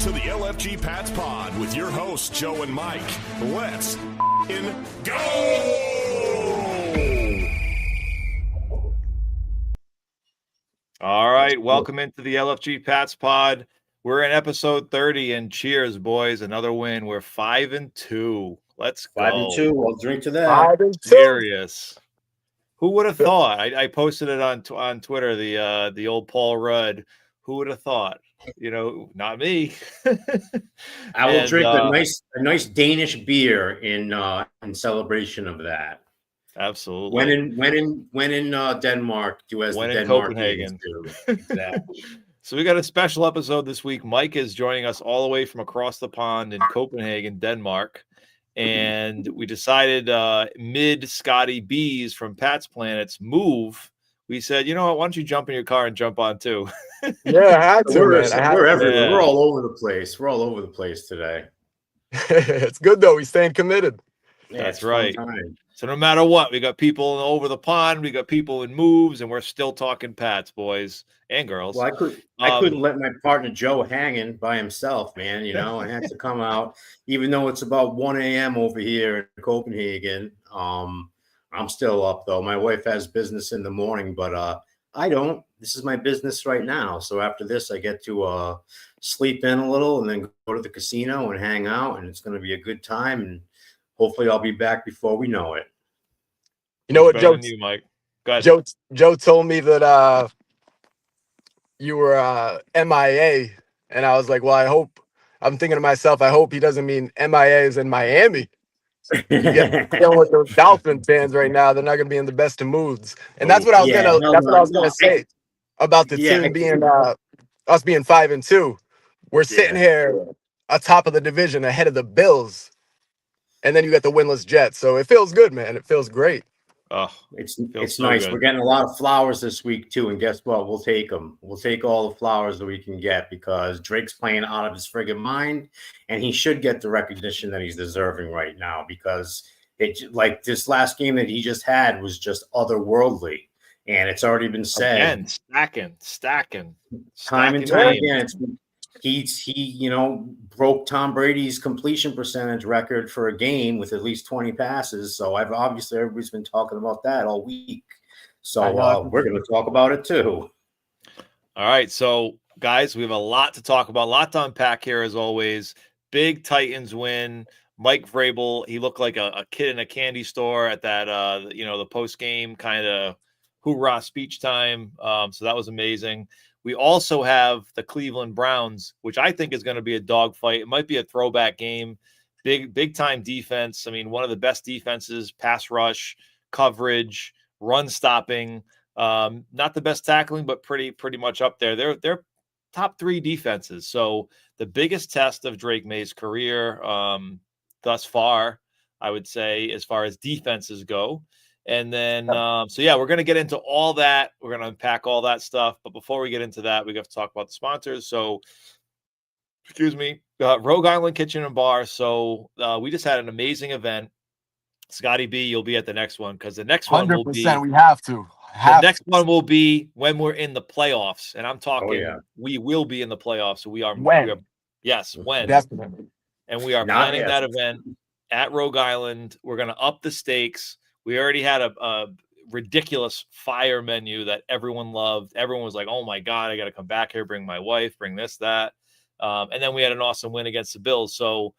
to the LFG Pats Pod with your hosts, Joe and Mike. Let's go! All right, welcome into the LFG Pats Pod. We're in episode 30, and cheers, boys. Another win. We're 5-2. Let's go. 5-2. We'll drink to that. 5-2. Serious. Who would have thought? I posted it on Twitter, the old Paul Rudd. Who would have thought? You know, not me. I will drink a nice Danish beer in celebration of that. Absolutely. When in Denmark, do as when the in Denmarkians Copenhagen. do. Exactly. So we got a special episode this week. Mike is joining us all the way from across the pond in Copenhagen, Denmark. And we decided mid Scotty B's from Pat's Planet's move. We said, you know what? Why don't you jump in your car and jump on too? Yeah, I had to, We're everywhere. Yeah. We're all over the place. We're all over the place today. It's good though. We staying committed. Yeah, That's it's fun right. time. So no matter what, we got people over the pond, we got people in moves, and we're still talking Pats, boys and girls. Well, I couldn't let my partner Joe hanging by himself, man. You know, I had to come out, even though it's about 1 a.m. over here in Copenhagen. I'm still up though. My wife has business in the morning, but I don't. This is my business right now. So after this, I get to sleep in a little and then go to the casino and hang out, and it's going to be a good time. And hopefully, I'll be back before we know it. You know what, Better Joe? than you, Mike. Go ahead. Joe told me that you were MIA, and I was like, well, I'm thinking to myself, I hope he doesn't mean MIA is in Miami. You get with those Dolphin fans right now, they're not going to be in the best of moods, and that's what I was gonna say about the team being us being 5-2. We're sitting here atop of the division, ahead of the Bills, and then you got the winless Jets. So it feels good, man. It feels great. Oh, It's so nice. good. We're getting a lot of flowers this week too, and guess what? We'll take them. We'll take all the flowers that we can get because Drake's playing out of his friggin' mind, and he should get the recognition that he's deserving right now because like this last game that he just had was just otherworldly, and it's already been said. Again, stacking. Time and time again, he broke Tom Brady's completion percentage record for a game with at least 20 passes. So everybody's been talking about that all week. So we're going to talk about it too. All right, so guys, we have a lot to talk about, a lot to unpack here as always. Big Titans win. Mike Vrabel, he looked like a kid in a candy store at that the post game kind of hoorah speech time. So that was amazing. We also have the Cleveland Browns, which I think is going to be a dogfight. It might be a throwback game. Big time defense. I mean, one of the best defenses, pass rush, coverage, run stopping. Not the best tackling, but pretty much up there. They're top 3 defenses. So the biggest test of Drake Maye's career thus far, I would say, as far as defenses go. And then, we're going to get into all that. We're going to unpack all that stuff. But before we get into that, we have to talk about the sponsors. So, Rogue Island Kitchen and Bar. So we just had an amazing event. Scotty B, you'll be at the next one because the next one will be. 100%. We have to. Next one will be when we're in the playoffs. And I'm talking, we will be in the playoffs. So we are. When? Yes, when. Definitely. And we are planning that event at Rogue Island. We're going to up the stakes. We already had a ridiculous fire menu that everyone loved. Everyone was like, oh, my God, I got to come back here, bring my wife, bring this, that. And then we had an awesome win against the Bills. So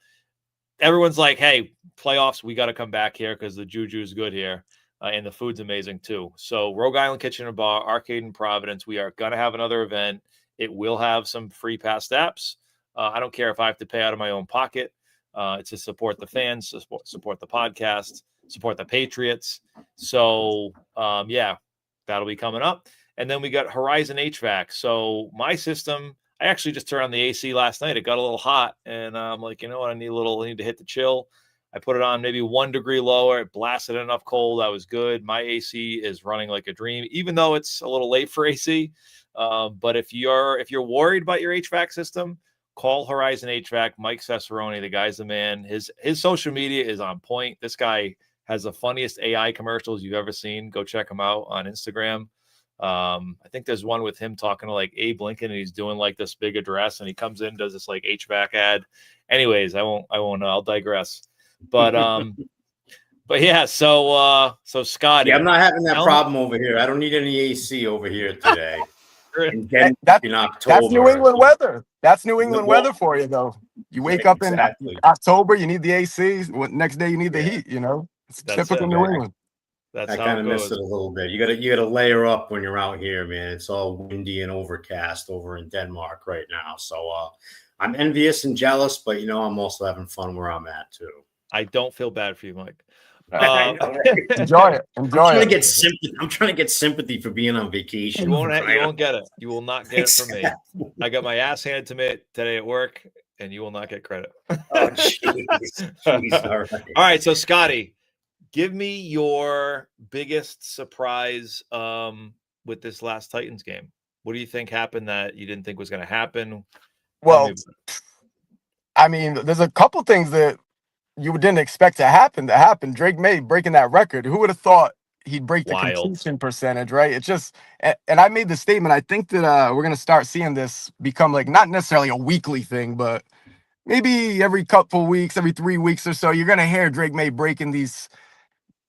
everyone's like, hey, playoffs, we got to come back here because the juju is good here. And the food's amazing, too. So Rogue Island Kitchen and Bar, Arcade in Providence, we are going to have another event. It will have some free pass apps. I don't care if I have to pay out of my own pocket. It's to support the fans, to support the podcast, support the Patriots. So, that'll be coming up. And then we got Horizon HVAC. So my system, I actually just turned on the AC last night. It got a little hot, and I'm like, you know what? I need to hit the chill. I put it on maybe 1 degree lower. It blasted enough cold. I was good. My AC is running like a dream, even though it's a little late for AC. But if you're worried about your HVAC system, call Horizon HVAC. Mike Cesaroni, the guy's the man. His social media is on point. This guy has the funniest AI commercials you've ever seen. Go check him out on Instagram. I think there's one with him talking to like Abe Lincoln, and he's doing like this big address, and he comes in, does this like HVAC ad. Anyways, I won't. I'll digress. But yeah. So Scotty. Yeah, I'm not having that problem over here. I don't need any AC over here today. In October. That's New England weather. That's New England weather for you, though. You wake up in October, you need the AC. Next day, you need the heat. You know, it's typical New England. I kind of miss it a little bit. You gotta layer up when you're out here, man. It's all windy and overcast over in Denmark right now. So I'm envious and jealous, but I'm also having fun where I'm at too. I don't feel bad for you, Mike. Enjoy it. I'm trying to get sympathy. I'm trying to get sympathy for being on vacation. You won't get it. You will not get it from me. I got my ass handed to me today at work, and you will not get credit. Oh, jeez. All right. So, Scotty, give me your biggest surprise with this last Titans game. What do you think happened that you didn't think was going to happen? Well, I mean, there's a couple things that you didn't expect to happen. Drake Maye breaking that record. Who would have thought he'd break the completion percentage, right? It's just, and I made the statement, I think that we're going to start seeing this become like not necessarily a weekly thing, but maybe every couple weeks, every 3 weeks or so, you're going to hear Drake Maye breaking these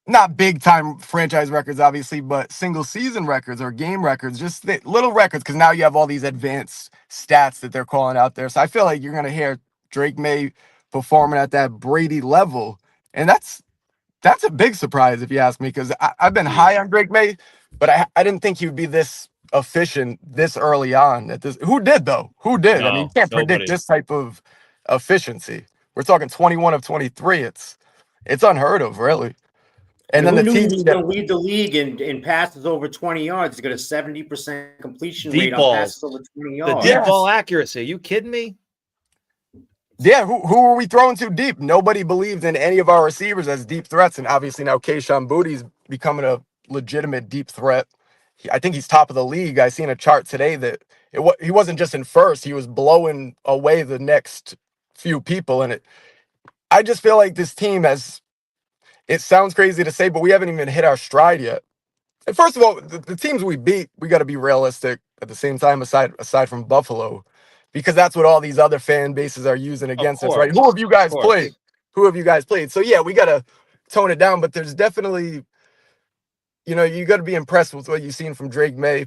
not big time franchise records, obviously, but single season records or game records, just little records, because now you have all these advanced stats that they're calling out there. So I feel like you're going to hear Drake Maye performing at that Brady level. And that's a big surprise, if you ask me, because I've been high on Drake Maye, but I didn't think he would be this efficient this early on. Who did, though? Who did? No, I mean, you can't predict this type of efficiency. We're talking 21 of 23. It's unheard of, really. And then the team he's going to lead the league in passes over 20 yards. He's got a 70% completion rate on passes over 20 yards. The deep ball accuracy. Are you kidding me? Yeah, who are we throwing too deep? Nobody believed in any of our receivers as deep threats, and obviously now Kayshon Boutte's becoming a legitimate deep threat. I think he's top of the league. I seen a chart today that he wasn't just in first; he was blowing away the next few people. And I just feel like this team has. It sounds crazy to say, but we haven't even hit our stride yet. And first of all, the teams we beat, we got to be realistic. At the same time, aside from Buffalo. Because that's what all these other fan bases are using against us, right? Who have you guys played? So, yeah, we got to tone it down. But there's definitely, you got to be impressed with what you've seen from Drake Maye.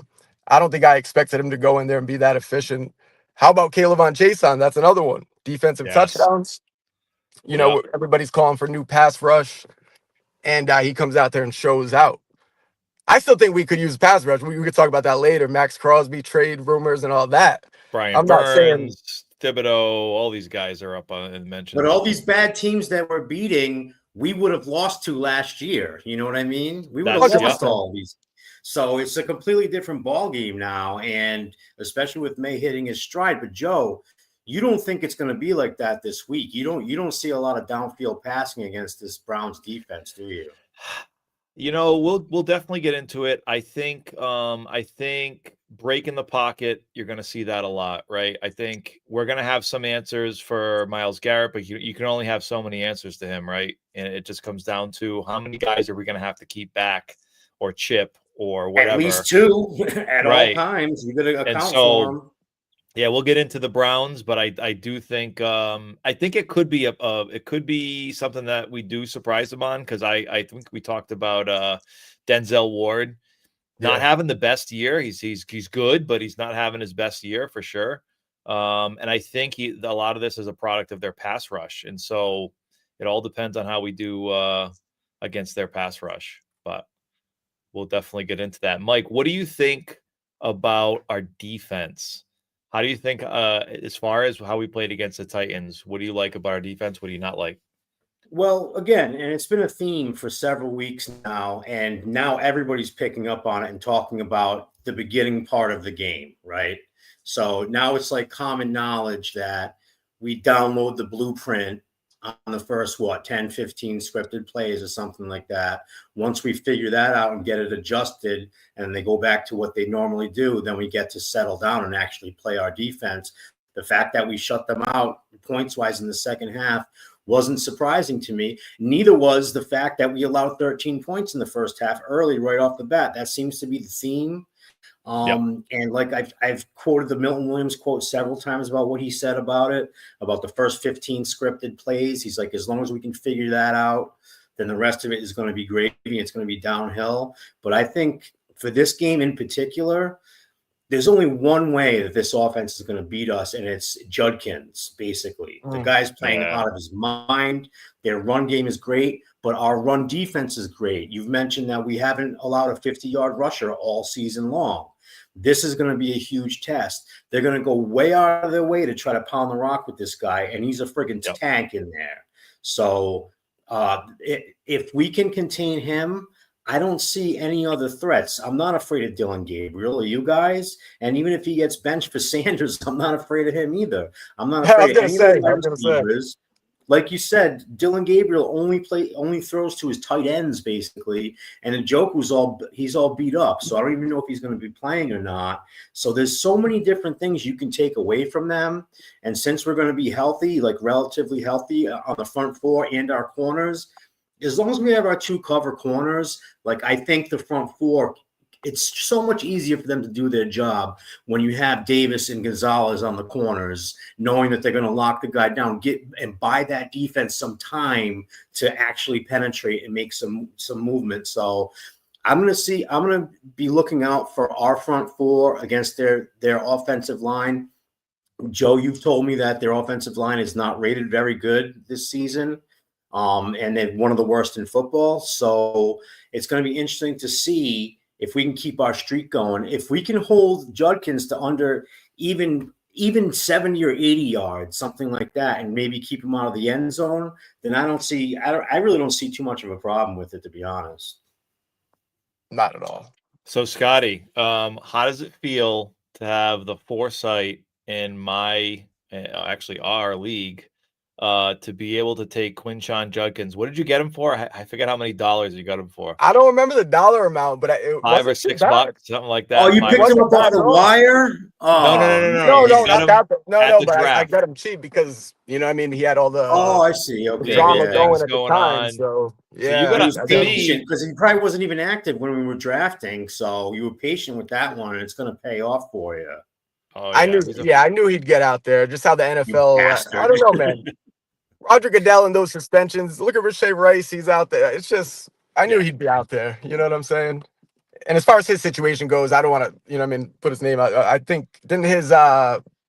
I don't think I expected him to go in there and be that efficient. How about Kayvon Chason? That's another one. Defensive touchdowns. Everybody's calling for new pass rush. And he comes out there and shows out. I still think we could use pass rush. We could talk about that later. Max Crosby trade rumors and all that. Brian Burns, Thibodeau, all these guys are up on and mentioned. But all these bad teams that we're beating, we would have lost to last year. You know what I mean? We would have lost all these. So it's a completely different ball game now, and especially with Maye hitting his stride. But Joe, you don't think it's going to be like that this week? You don't see a lot of downfield passing against this Browns defense, do you? We'll definitely get into it. I think break in the pocket, you're going to see that a lot, right? I think we're going to have some answers for Myles Garrett, but you can only have so many answers to him, right? And it just comes down to how many guys are we going to have to keep back or chip or whatever. At least two at all times. You got to account for them. Yeah, we'll get into the Browns, but I do think it could be something that we do surprise them on, because I think we talked about Denzel Ward not having the best year. He's good, but he's not having his best year for sure. And I think a lot of this is a product of their pass rush, and so it all depends on how we do against their pass rush. But we'll definitely get into that. Mike, what do you think about our defense? How do you think, as far as how we played against the Titans, what do you like about our defense? What do you not like? Well, again, and it's been a theme for several weeks now, and now everybody's picking up on it and talking about the beginning part of the game, right? So now it's like common knowledge that we download the blueprint on the first, 10, 15 scripted plays or something like that. Once we figure that out and get it adjusted and they go back to what they normally do, then we get to settle down and actually play our defense. The fact that we shut them out points-wise in the second half wasn't surprising to me. Neither was the fact that we allowed 13 points in the first half early right off the bat. That seems to be the theme. And like I've quoted the Milton Williams quote several times about what he said about it, about the first 15 scripted plays. He's like, as long as we can figure that out, then the rest of it is going to be gravy. It's going to be downhill. But I think for this game in particular, there's only one way that this offense is going to beat us, and it's Judkins, basically. The guy's playing out of his mind. Their run game is great, but our run defense is great. You've mentioned that we haven't allowed a 50-yard rusher all season long. This is going to be a huge test. They're going to go way out of their way to try to pound the rock with this guy, and he's a friggin' tank in there. So if we can contain him, I don't see any other threats. I'm not afraid of Dylan Gabriel. Are you guys? And even if he gets benched for Sanders, I'm not afraid of him either. I'm not afraid of any of the receivers. Like you said, Dylan Gabriel only throws to his tight ends basically, and Njoku's he's all beat up. So I don't even know if he's going to be playing or not. So there's so many different things you can take away from them. And since we're going to be healthy, like relatively healthy on the front four and our corners, as long as we have our two cover corners, like I think the front four, it's so much easier for them to do their job when you have Davis and Gonzalez on the corners, knowing that they're going to lock the guy down, and buy that defense some time to actually penetrate and make some movement. So I'm going to be looking out for our front four against their offensive line. Joe, you've told me that their offensive line is not rated very good this season. And they're one of the worst in football. So it's going to be interesting to see if we can keep our streak going. If we can hold Judkins to under even 70 or 80 yards, something like that, and maybe keep him out of the end zone, then I really don't see too much of a problem with it, to be honest. Not at all. So Scotty, how does it feel to have the foresight in our league to be able to take Quinshon Judkins? What did you get him for? I forget how many dollars you got him for. I don't remember the dollar amount, but it $5 or $6, something like that. Oh, you picked him up off the wire? No. But I got him cheap because you know, I mean, he had all the I see. Okay, drama going at the time. On. So yeah, so you got patient because he probably wasn't even active when we were drafting. So you were patient with that one, and it's going to pay off for you. Oh, yeah. I knew he'd get out there. Just how the NFL. I don't know, man. Roger Goodell and those suspensions. Look at Rashae Rice. He's out there. It's just, I knew he'd be out there. You know what I'm saying? And as far as his situation goes, I don't want to, put his name out. I think, didn't his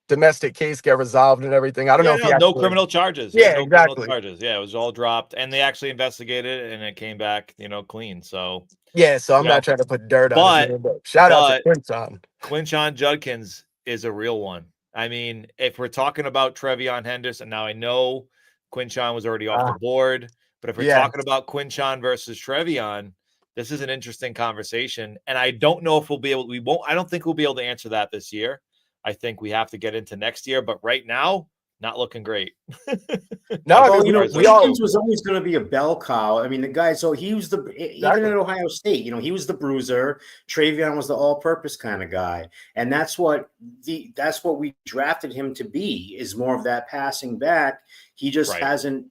domestic case get resolved and everything? I don't know if he no criminal charges. Yeah, exactly. Criminal charges. Yeah, it was all dropped. And they actually investigated it and it came back, clean. So, yeah, so I'm not trying to put dirt on his name, but shout out to Quinshon. Quinshon Judkins is a real one. I mean, if we're talking about Trevion Henderson, now I know Quinshon was already off the board, but if we're talking about Quinshon versus Trevion, this is an interesting conversation. And I don't know if I don't think we'll be able to answer that this year. I think we have to get into next year, but right now, not looking great. Judkins was always going to be a bell cow. I mean, the guy, so he was even at Ohio State, he was the bruiser. Trevion was the all-purpose kind of guy. And that's what we drafted him to be, is more of that passing back. He just hasn't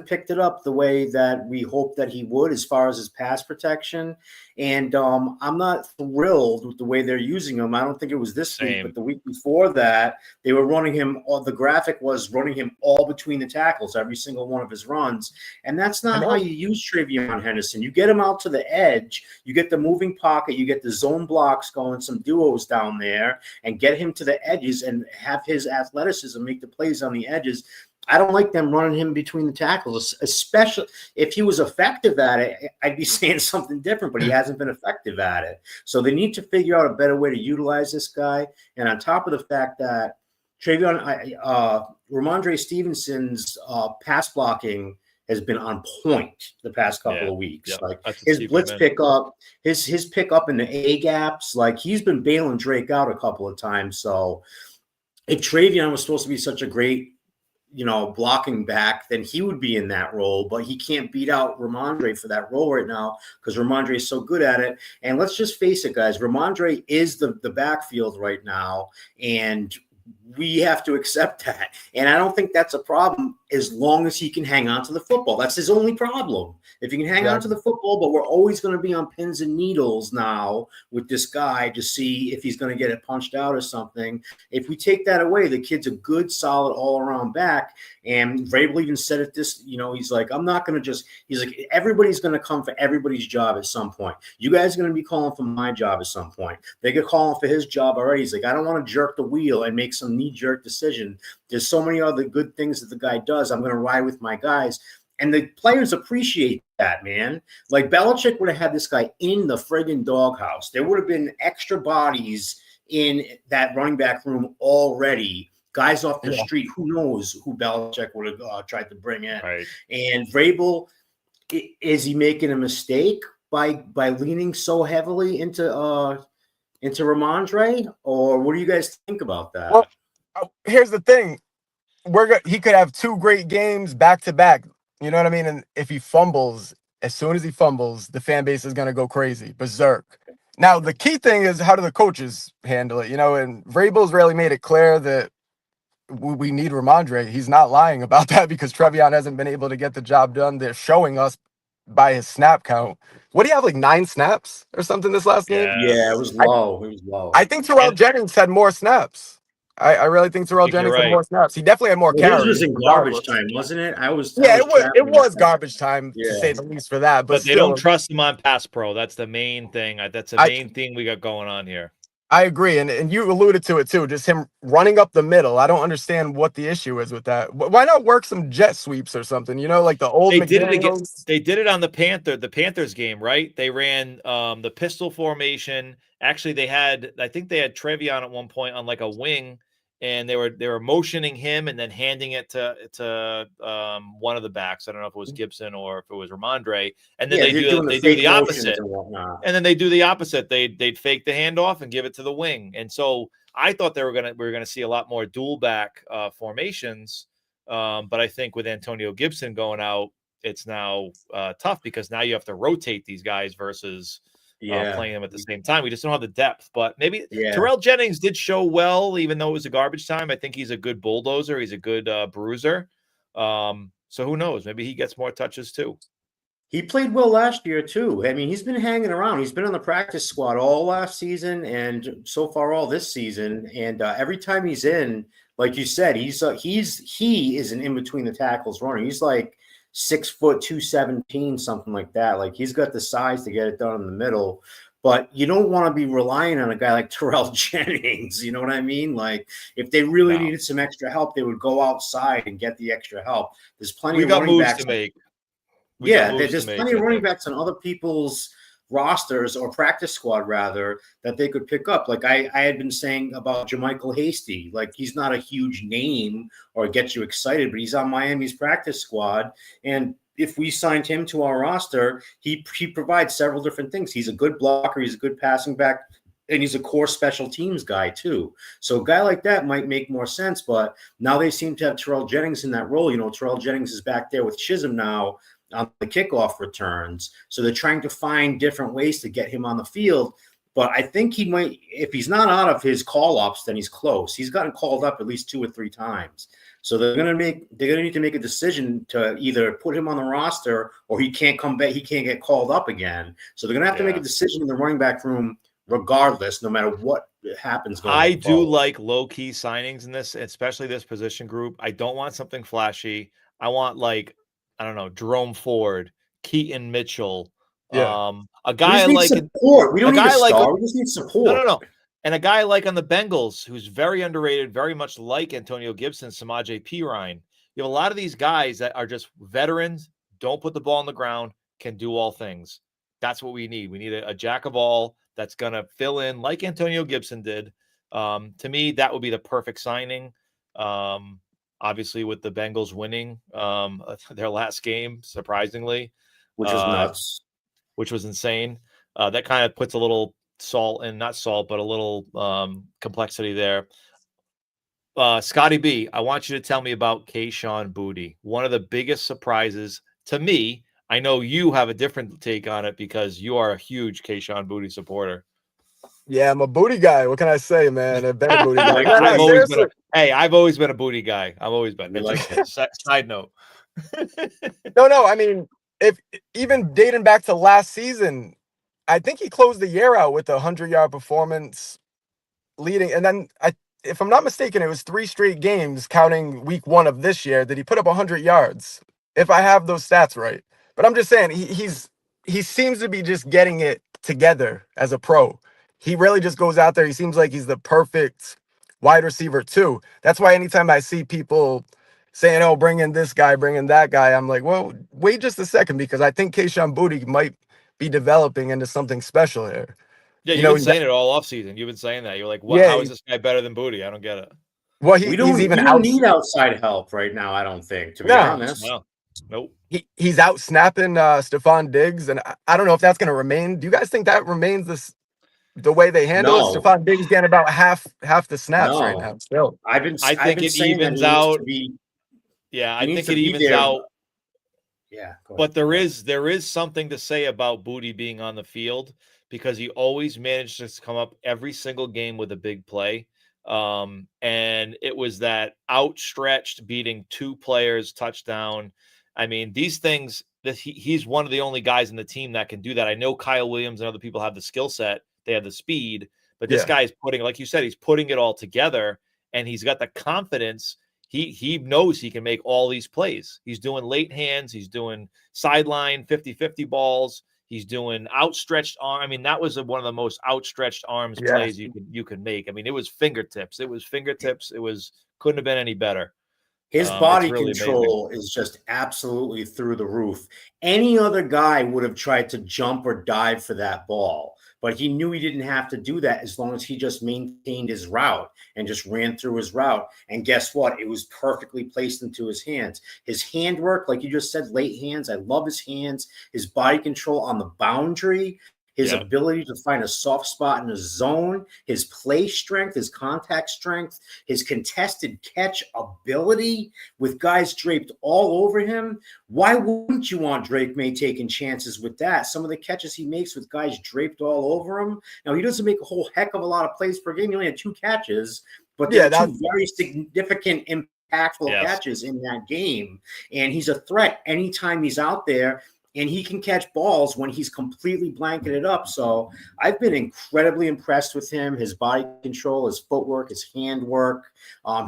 picked it up the way that we hoped that he would as far as his pass protection. And I'm not thrilled with the way they're using him. I don't think it was this week, but the week before that, they were running him. The graphic was running him all between the tackles, every single one of his runs. And that's not how you use Trevion Henderson. You get him out to the edge, you get the moving pocket, you get the zone blocks going, some duos down there, and get him to the edges and have his athleticism make the plays on the edges. I don't like them running him between the tackles, especially if he was effective at it. I'd be saying something different, but he hasn't been effective at it. So they need to figure out a better way to utilize this guy. And on top of the fact that Ramondre Stevenson's pass blocking has been on point the past couple of weeks. Like his blitz pickup, his pickup in the A gaps, like he's been bailing Drake out a couple of times. So if Trevion was supposed to be such a great blocking back, then he would be in that role, but he can't beat out Ramondre for that role right now because Ramondre is so good at it. And let's just face it, guys, Ramondre is the backfield right now. And we have to accept that. And I don't think that's a problem as long as he can hang on to the football. That's his only problem. If he can hang on to the football, but we're always going to be on pins and needles now with this guy to see if he's going to get it punched out or something. If we take that away, the kid's a good, solid all-around back. And Vrabel even said it this, he's like, I'm not going to he's like, everybody's going to come for everybody's job at some point. You guys are going to be calling for my job at some point. They get calling for his job already. He's like, I don't want to jerk the wheel and make some knee-jerk decision. There's so many other good things that the guy does. I'm going to ride with my guys. And the players appreciate that, man. Like Belichick would have had this guy in the friggin' doghouse. There would have been extra bodies in that running back room already. Guys off the street, who knows who Belichick would have tried to bring in. Right. And Vrabel, is he making a mistake by leaning so heavily into Ramondre? Or what do you guys think about that? Well, here's the thing. He could have 2 great games back to back. You know what I mean? And if he fumbles, as soon as he fumbles, the fan base is going to go crazy, berserk. Now, the key thing is, how do the coaches handle it? And Vrabel's really made it clear that we need Ramondre. He's not lying about that because Trevion hasn't been able to get the job done. They're showing us by his snap count. What do you have, like 9 snaps or something this last game? Yeah, it was low. I think Terrell Jennings had more snaps. I really think Terrell Jennings had more snaps. He definitely had more carries. It was in garbage time, wasn't it? It was garbage time, to say the least, for that. But they don't trust him on pass pro. That's the main thing. That's the main thing we got going on here. I agree, and you alluded to it too. Just him running up the middle. I don't understand what the issue is with that. Why not work some jet sweeps or something? Like the old. They did it on the Panthers game, right? They ran the pistol formation. Actually, I think they had Trevion at one point on like a wing. And they were motioning him and then handing it to one of the backs. I don't know if it was Gibson or if it was Ramondre. And then they do the opposite. And then they do the opposite. They'd fake the handoff and give it to the wing. And so I thought we were gonna see a lot more dual back formations. But I think with Antonio Gibson going out, it's now tough because now you have to rotate these guys versus playing them at the same time. We just don't have the depth, but maybe Terrell Jennings did show well, even though it was a garbage time. I think he's a good bulldozer. He's a good bruiser. So who knows? Maybe he gets more touches too. He played well last year too. I mean, he's been hanging around. He's been on the practice squad all last season and so far all this season. And every time he's in, like you said, he is an in between the tackles runner. He's like 6 foot 217, something like that. Like he's got the size to get it done in the middle, but you don't want to be relying on a guy like Terrell Jennings. You know what I mean? Like if they really needed some extra help, they would go outside and get the extra help. There's plenty of running backs to make. There's plenty of running backs on other people's rosters or practice squad rather that they could pick up. Like I had been saying about JaMychal Hasty, like he's not a huge name or gets you excited, but he's on Miami's practice squad. And if we signed him to our roster, he provides several different things. He's a good blocker. He's a good passing back. And he's a core special teams guy too. So a guy like that might make more sense, but now they seem to have Terrell Jennings in that role. Terrell Jennings is back there with Chisholm now on the kickoff returns. So they're trying to find different ways to get him on the field. But I think he might, if he's not out of his call-ups, then he's close. He's gotten called up at least 2 or 3 times. So they're gonna need to make a decision to either put him on the roster or he can't come back, he can't get called up again. So they're gonna have to make a decision in the running back room regardless, no matter what happens. I do like low-key signings in this, especially this position group. I don't want something flashy. I want I don't know, Jerome Ford, Keaton Mitchell, a guy like support. We don't need a star. We just need support. No. And a guy like on the Bengals, who's very underrated, very much like Antonio Gibson, Samaje Perine. You have a lot of these guys that are just veterans, don't put the ball on the ground, can do all things. That's what we need. We need a jack of all that's going to fill in like Antonio Gibson did. To me, that would be the perfect signing. Obviously, with the Bengals winning their last game, surprisingly. Which was nuts. Which was insane. That kind of puts a little salt and not salt, but a little complexity there. Scotty B, I want you to tell me about Kayshon Boutte. One of the biggest surprises to me. I know you have a different take on it because you are a huge Kayshon Boutte supporter. Yeah, I'm a Boutte guy. What can I say, man? A bad Boutte guy. Hey, I've always been a Booty guy. I've always been. You like Side note. No. I mean, if even dating back to last season, I think he closed the year out with a 100-yard performance leading. And then, if I'm not mistaken, it was 3 straight games, counting week 1 of this year, that he put up 100 yards, if I have those stats right. But I'm just saying, he seems to be just getting it together as a pro. He really just goes out there. He seems like he's the perfect wide receiver too. That's why anytime I see people saying, "Oh, bring in this guy, bring in that guy," I'm like, well, wait just a second, because I think Kayshon Boutte might be developing into something special here. Yeah, You you've know, been saying it all off season. You've been saying that. You're like, what? yeah, How is this guy better than Booty? I don't get it. well, we he's even we out. don't need outside help right now, I don't think, to be No. honest. No. Nope. He's out snapping Stephon Diggs, and I don't know if that's going to remain. Do you guys think that remains the way they handle it? No. Stephon Diggs getting about half the snaps right No. now. Still, I've been I think it saying that evens he needs out. to be. Yeah, He I needs think to it be evens there. out. Yeah, go ahead. But there is something to say about Booty being on the field, because he always manages to come up every single game with a big play. And it was that outstretched beating 2 players touchdown. I mean, these things that he's one of the only guys in the team that can do that. I know Kyle Williams and other people have the skill set, they have the speed, but this guy is putting, like you said, he's putting it all together, and he's got the confidence. He knows he can make all these plays. He's doing late hands. He's doing sideline 50-50 balls. He's doing outstretched arm. I mean, that was one of the most outstretched arms plays you could make. I mean, it was fingertips. It couldn't have been any better. His body really control is just absolutely through the roof. Any other guy would have tried to jump or dive for that ball, but he knew he didn't have to do that as long as he just maintained his route and just ran through his route. And guess what? It was perfectly placed into his hands. His handwork, like you just said, late hands. I love his hands, his body control on the boundary, his ability to find a soft spot in a zone, his play strength, his contact strength, his contested catch ability with guys draped all over him. Why wouldn't you want Drake Maye taking chances with that? Some of the catches he makes with guys draped all over him. Now, he doesn't make a whole heck of a lot of plays per game. He only had 2 catches, but they're 2 very significant impactful catches in that game. And he's a threat anytime he's out there. And he can catch balls when he's completely blanketed up. So I've been incredibly impressed with him, his body control, his footwork, his handwork,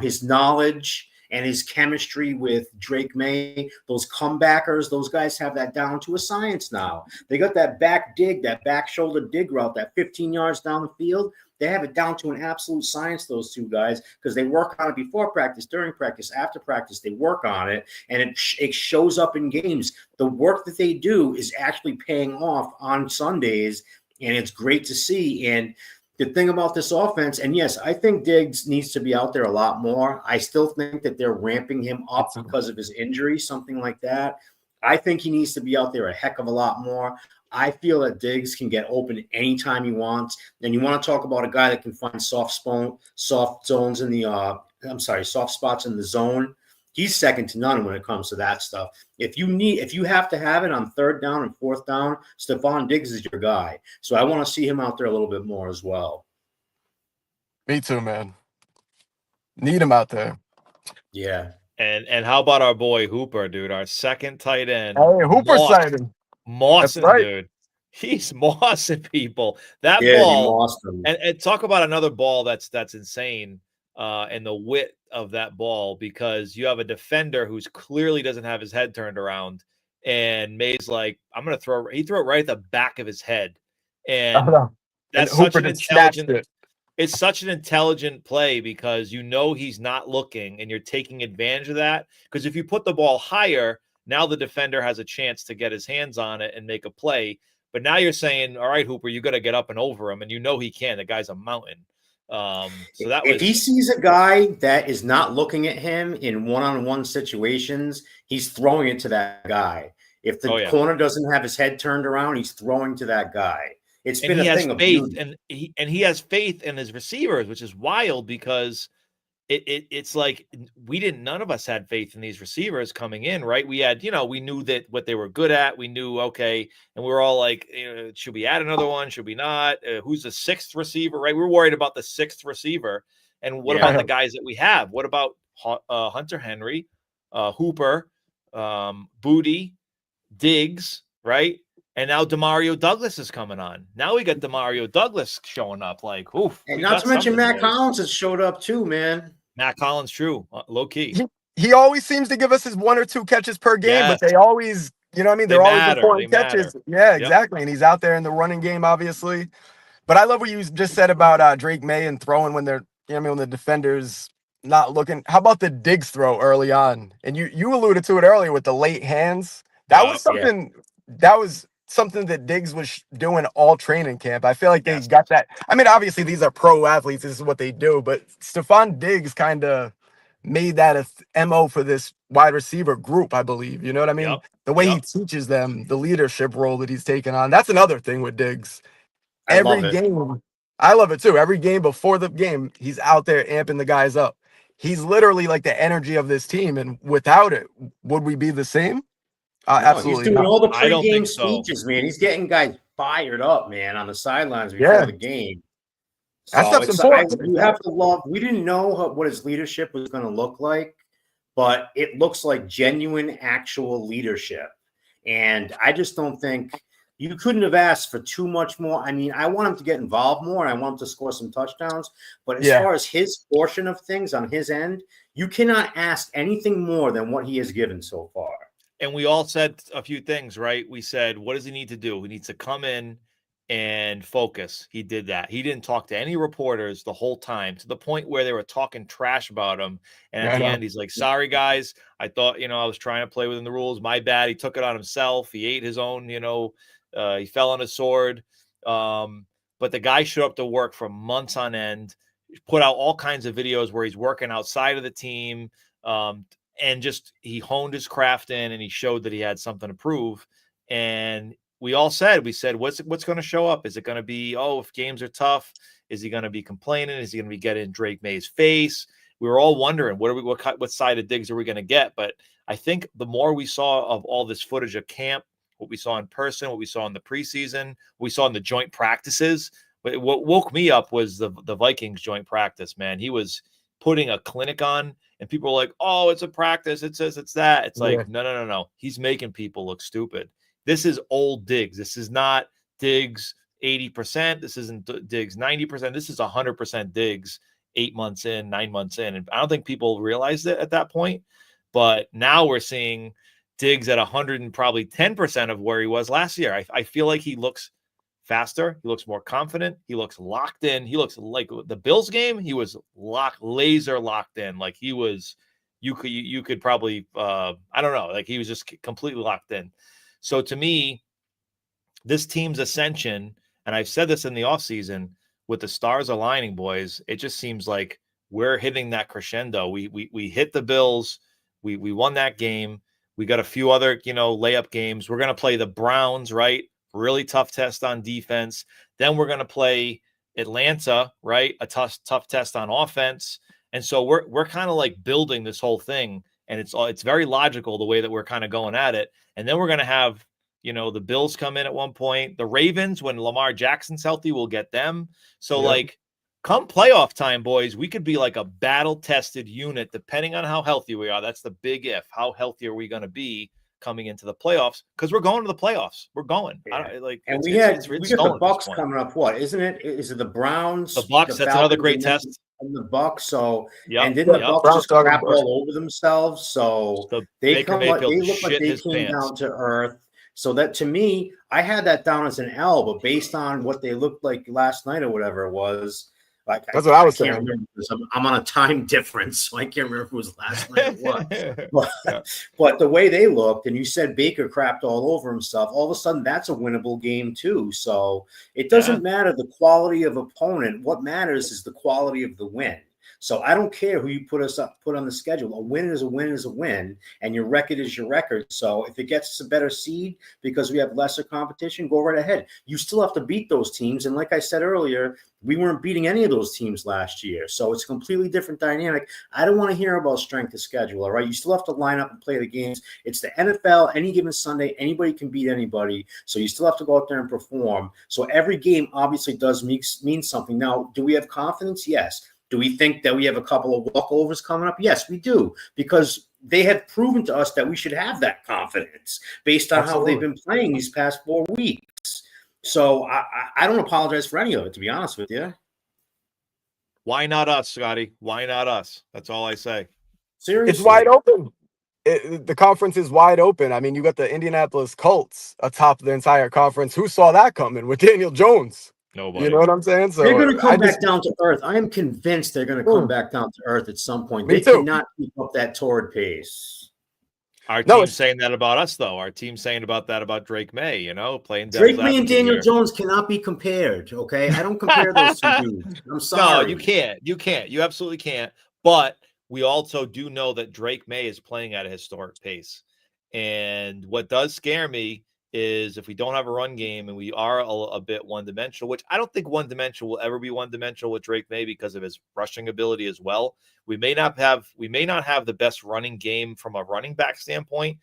his knowledge, and his chemistry with Drake Maye. Those comebackers, those guys have that down to a science now. They got that back dig, that back shoulder dig route, that 15 yards down the field. They have it down to an absolute science, those 2 guys, because they work on it before practice, during practice, after practice. They work on it, and it shows up in games. The work that they do is actually paying off on Sundays, and it's great to see. And the thing about this offense, and yes, I think Diggs needs to be out there a lot more. I still think that they're ramping him up because of his injury, something like that. I think he needs to be out there a heck of a lot more. I feel that Diggs can get open anytime he wants. And you want to talk about a guy that can find soft zones in the soft spots in the zone. He's second to none when it comes to that stuff. If you have to have it on 3rd down and 4th down, Stephon Diggs is your guy. So I want to see him out there a little bit more as well. Me too, man. Need him out there. Yeah. And how about our boy Hooper, dude? Our second tight end. Hey, Hooper sighting. Mossing, right, dude. He's mossing people. That Yeah, ball, and talk about another ball that's insane, and the width of that ball, because you have a defender who's clearly doesn't have his head turned around, and Maye's like, I'm gonna throw. He threw it right at the back of his head, and that's such an intelligent. It's such an intelligent play, because you know he's not looking, and you're taking advantage of that. Because if you put the ball higher, now the defender has a chance to get his hands on it and make a play. But now you're saying, all right, Hooper, you got to get up and over him. And you know he can. The guy's a mountain. So that if he sees a guy that is not looking at him in one-on-one situations, he's throwing it to that guy. If the corner doesn't have his head turned around, he's throwing to that guy. It's been a thing of beauty. And he has faith in his receivers, which is wild, because it's like none of us had faith in these receivers coming in, right? We had, we knew that what they were good at. We knew, okay. And we were all like, should we add another one? Should we not? Who's the 6th receiver, right? We were worried about the 6th receiver. And what about the guys that we have? What about Hunter Henry, Hooper, Booty, Diggs, right? And now Demario Douglas is coming on. Now we got Demario Douglas showing up. Like, oof. And not to mention Matt Collins has showed up too, man. Matt Collins, true. Low key. He always seems to give us his 1 or 2 catches per game, but they always, you know what I mean? They're always important catches. Yeah, exactly. And he's out there in the running game, obviously. But I love what you just said about Drake Maye and throwing when they're, you know what I mean, when the defender's not looking. How about the Diggs throw early on? And you alluded to it earlier with the late hands. That was something that Diggs was doing all training camp. I feel like they got that. I mean, obviously these are pro athletes. This is what they do. But Stephon Diggs kind of made that a MO for this wide receiver group, I believe. You know what I mean? The way he teaches them, the leadership role that he's taken on. That's another thing with Diggs. Every game, I love it too. Every game before the game, he's out there amping the guys up. He's literally like the energy of this team. And without it, would we be the same? Absolutely. He's doing all the pre-game speeches, man. He's getting guys fired up, man, on the sidelines before the game. So that stuff's important. You have to love. We didn't know what his leadership was going to look like, but it looks like genuine, actual leadership. And I just don't think you couldn't have asked for too much more. I mean, I want him to get involved more, and I want him to score some touchdowns. But as far as his portion of things on his end, you cannot ask anything more than what he has given so far. And we all said a few things, right? We said, what does he need to do? He needs to come in and focus. He did that. He didn't talk to any reporters the whole time, to the point where they were talking trash about him. And at the end, he's like, sorry, guys. I thought, I was trying to play within the rules. My bad. He took it on himself. He ate his own, he fell on his sword. But the guy showed up to work for months on end, put out all kinds of videos where he's working outside of the team. And just he honed his craft in, and he showed that he had something to prove. And we said, what's going to show up? Is it going to be, if games are tough, is he going to be complaining? Is he going to be getting Drake Maye's face? We were all wondering, what side of Diggs are we going to get? But I think the more we saw of all this footage of camp, what we saw in person, what we saw in the preseason, what we saw in the joint practices, but what woke me up was the Vikings joint practice, man. He was putting a clinic on, and people were like, oh, it's a practice. It says it's that. It's like, no. He's making people look stupid. This is old Diggs. This is not Diggs 80%. This isn't Diggs 90%. This is 100% Diggs 8 months in, 9 months in. And I don't think people realized it at that point. But now we're seeing Diggs at 100 and probably 10% of where he was last year. I feel like he looks faster. He looks more confident. He looks locked in. He looks like the Bills game. He was laser locked in. Like he was, you could probably, I don't know. Like he was just completely locked in. So to me, this team's ascension, and I've said this in the offseason, with the stars aligning, boys, it just seems like we're hitting that crescendo. We hit the Bills. We won that game. We got a few other, layup games. We're going to play the Browns, right? Really tough test on defense. Then we're going to play Atlanta, right? A tough test on offense. And so we're kind of like building this whole thing, and it's very logical the way that we're kind of going at it. And then we're going to have, the Bills come in at one point. The Ravens, when Lamar Jackson's healthy, we'll get them. So like come playoff time, boys, we could be like a battle-tested unit depending on how healthy we are. That's the big if. How healthy are we going to be coming into the playoffs? Because we're going to the playoffs. We're going. And we got the Bucks coming up. What isn't it? Is it the Browns? The Bucks. That's another great test. And the Bucks. So and didn't the Bucks just crap all over themselves? So they look like they came down to earth. So that, to me, I had that down as an L, but based on what they looked like last night or whatever it was, like that's what I was saying. I'm on a time difference, so I can't remember if it was last night or what. But the way they looked, and you said Baker crapped all over himself, all of a sudden that's a winnable game too. So it doesn't matter the quality of opponent. What matters is the quality of the win. So I don't care who you put on the schedule. A win is a win is a win, and your record is your record. So if it gets us a better seed because we have lesser competition, go right ahead. You still have to beat those teams. And like I said earlier, we weren't beating any of those teams last year. So it's a completely different dynamic. I don't want to hear about strength of schedule, all right? You still have to line up and play the games. It's the NFL. Any given Sunday, anybody can beat anybody. So you still have to go out there and perform. So every game obviously does mean something. Now, do we have confidence? Yes. Do we think that we have a couple of walkovers coming up? Yes, we do, because they have proven to us that we should have that confidence based on how they've been playing these past 4 weeks. So I don't apologize for any of it, to be honest with you. Why not us, Scotty? Why not us? That's all I say. Seriously. It's wide open. The conference is wide open. I mean, you got the Indianapolis Colts atop the entire conference. Who saw that coming with Daniel Jones? Nobody. You know what I'm saying? So they're going to come back down to earth. I am convinced they're going to come back down to earth at some point. They cannot keep up that torrid pace. Our team's saying that about us, though. Our team's saying about Drake Maye, you know, playing Drake Maye and Daniel Jones cannot be compared, okay? I don't compare those two dudes. I'm sorry. No, you can't. You can't. You absolutely can't. But we also do know that Drake Maye is playing at a historic pace. And what does scare me is if we don't have a run game and we are a bit one-dimensional, which I don't think one-dimensional will ever be one-dimensional with Drake Maye because of his rushing ability as well. We may not have the best running game from a running back standpoint,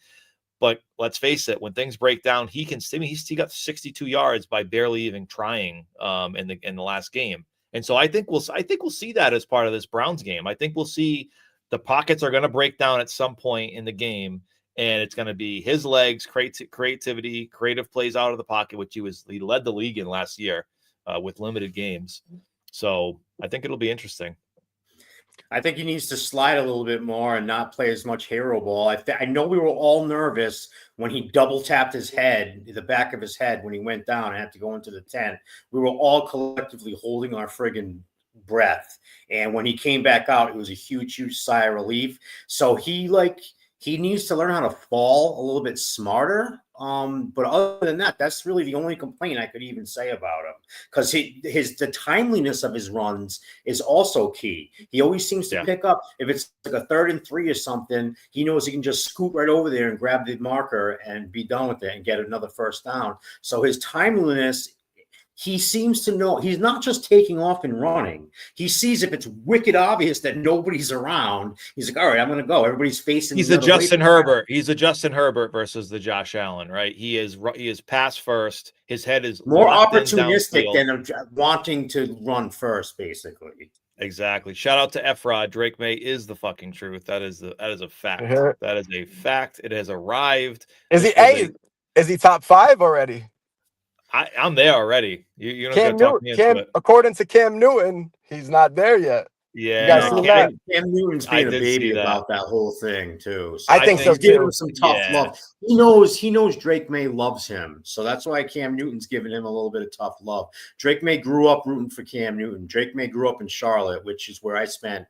but let's face it, when things break down, he got 62 yards by barely even trying in the last game. And so I think we'll see that as part of this Browns game. I think we'll see the pockets are going to break down at some point in the game. And it's going to be his legs, creativity, creative plays out of the pocket, which he led the league in last year with limited games. So I think it'll be interesting. I think he needs to slide a little bit more and not play as much hero ball. I know we were all nervous when he double tapped his head, the back of his head, when he went down and had to go into the tent. We were all collectively holding our friggin' breath. And when he came back out, it was a huge, huge sigh of relief. So he needs to learn how to fall a little bit smarter. But other than that, that's really the only complaint I could even say about him, because the timeliness of his runs is also key. He always seems to pick up, if it's like a 3rd and 3 or something, he knows he can just scoot right over there and grab the marker and be done with it and get another first down. So his timeliness, he seems to know he's not just taking off and running. He sees if it's wicked obvious that nobody's around. He's like, all right, I'm going to go. Everybody's facing. He's a Justin Herbert. He's a Justin Herbert versus the Josh Allen, right? He is pass first. His head is more opportunistic than wanting to run first, basically. Exactly. Shout out to Efrod. Drake Maye is the fucking truth. That is a fact. That is a fact. It has arrived. Is he top 5 already? I'm there already. You don't talk me into it. According to Cam Newton, he's not there yet. Yeah, Cam Newton's being a baby about that whole thing too. So I think so he's giving him some tough love. He knows Drake Maye loves him, so that's why Cam Newton's giving him a little bit of tough love. Drake Maye grew up rooting for Cam Newton. Drake Maye grew up in Charlotte, which is where I spent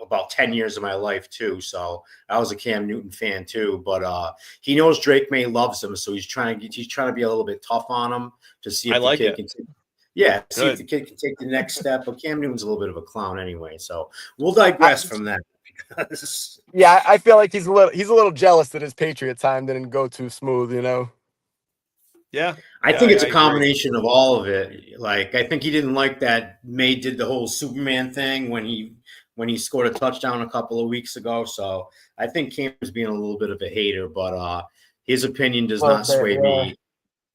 about 10 years of my life too. So I was a Cam Newton fan too, but he knows Drake Maye loves him. So he's trying to be a little bit tough on him to see if the kid can see if the kid can take the next step. But Cam Newton's a little bit of a clown anyway. So we'll digress from that. Yeah, I feel like he's a little jealous that his Patriot time didn't go too smooth, you know? Yeah. I think it's a combination of all of it. Like, I think he didn't like that Maye did the whole Superman thing when he scored a touchdown a couple of weeks ago. So I think Cam was being a little bit of a hater, but his opinion does not sway me.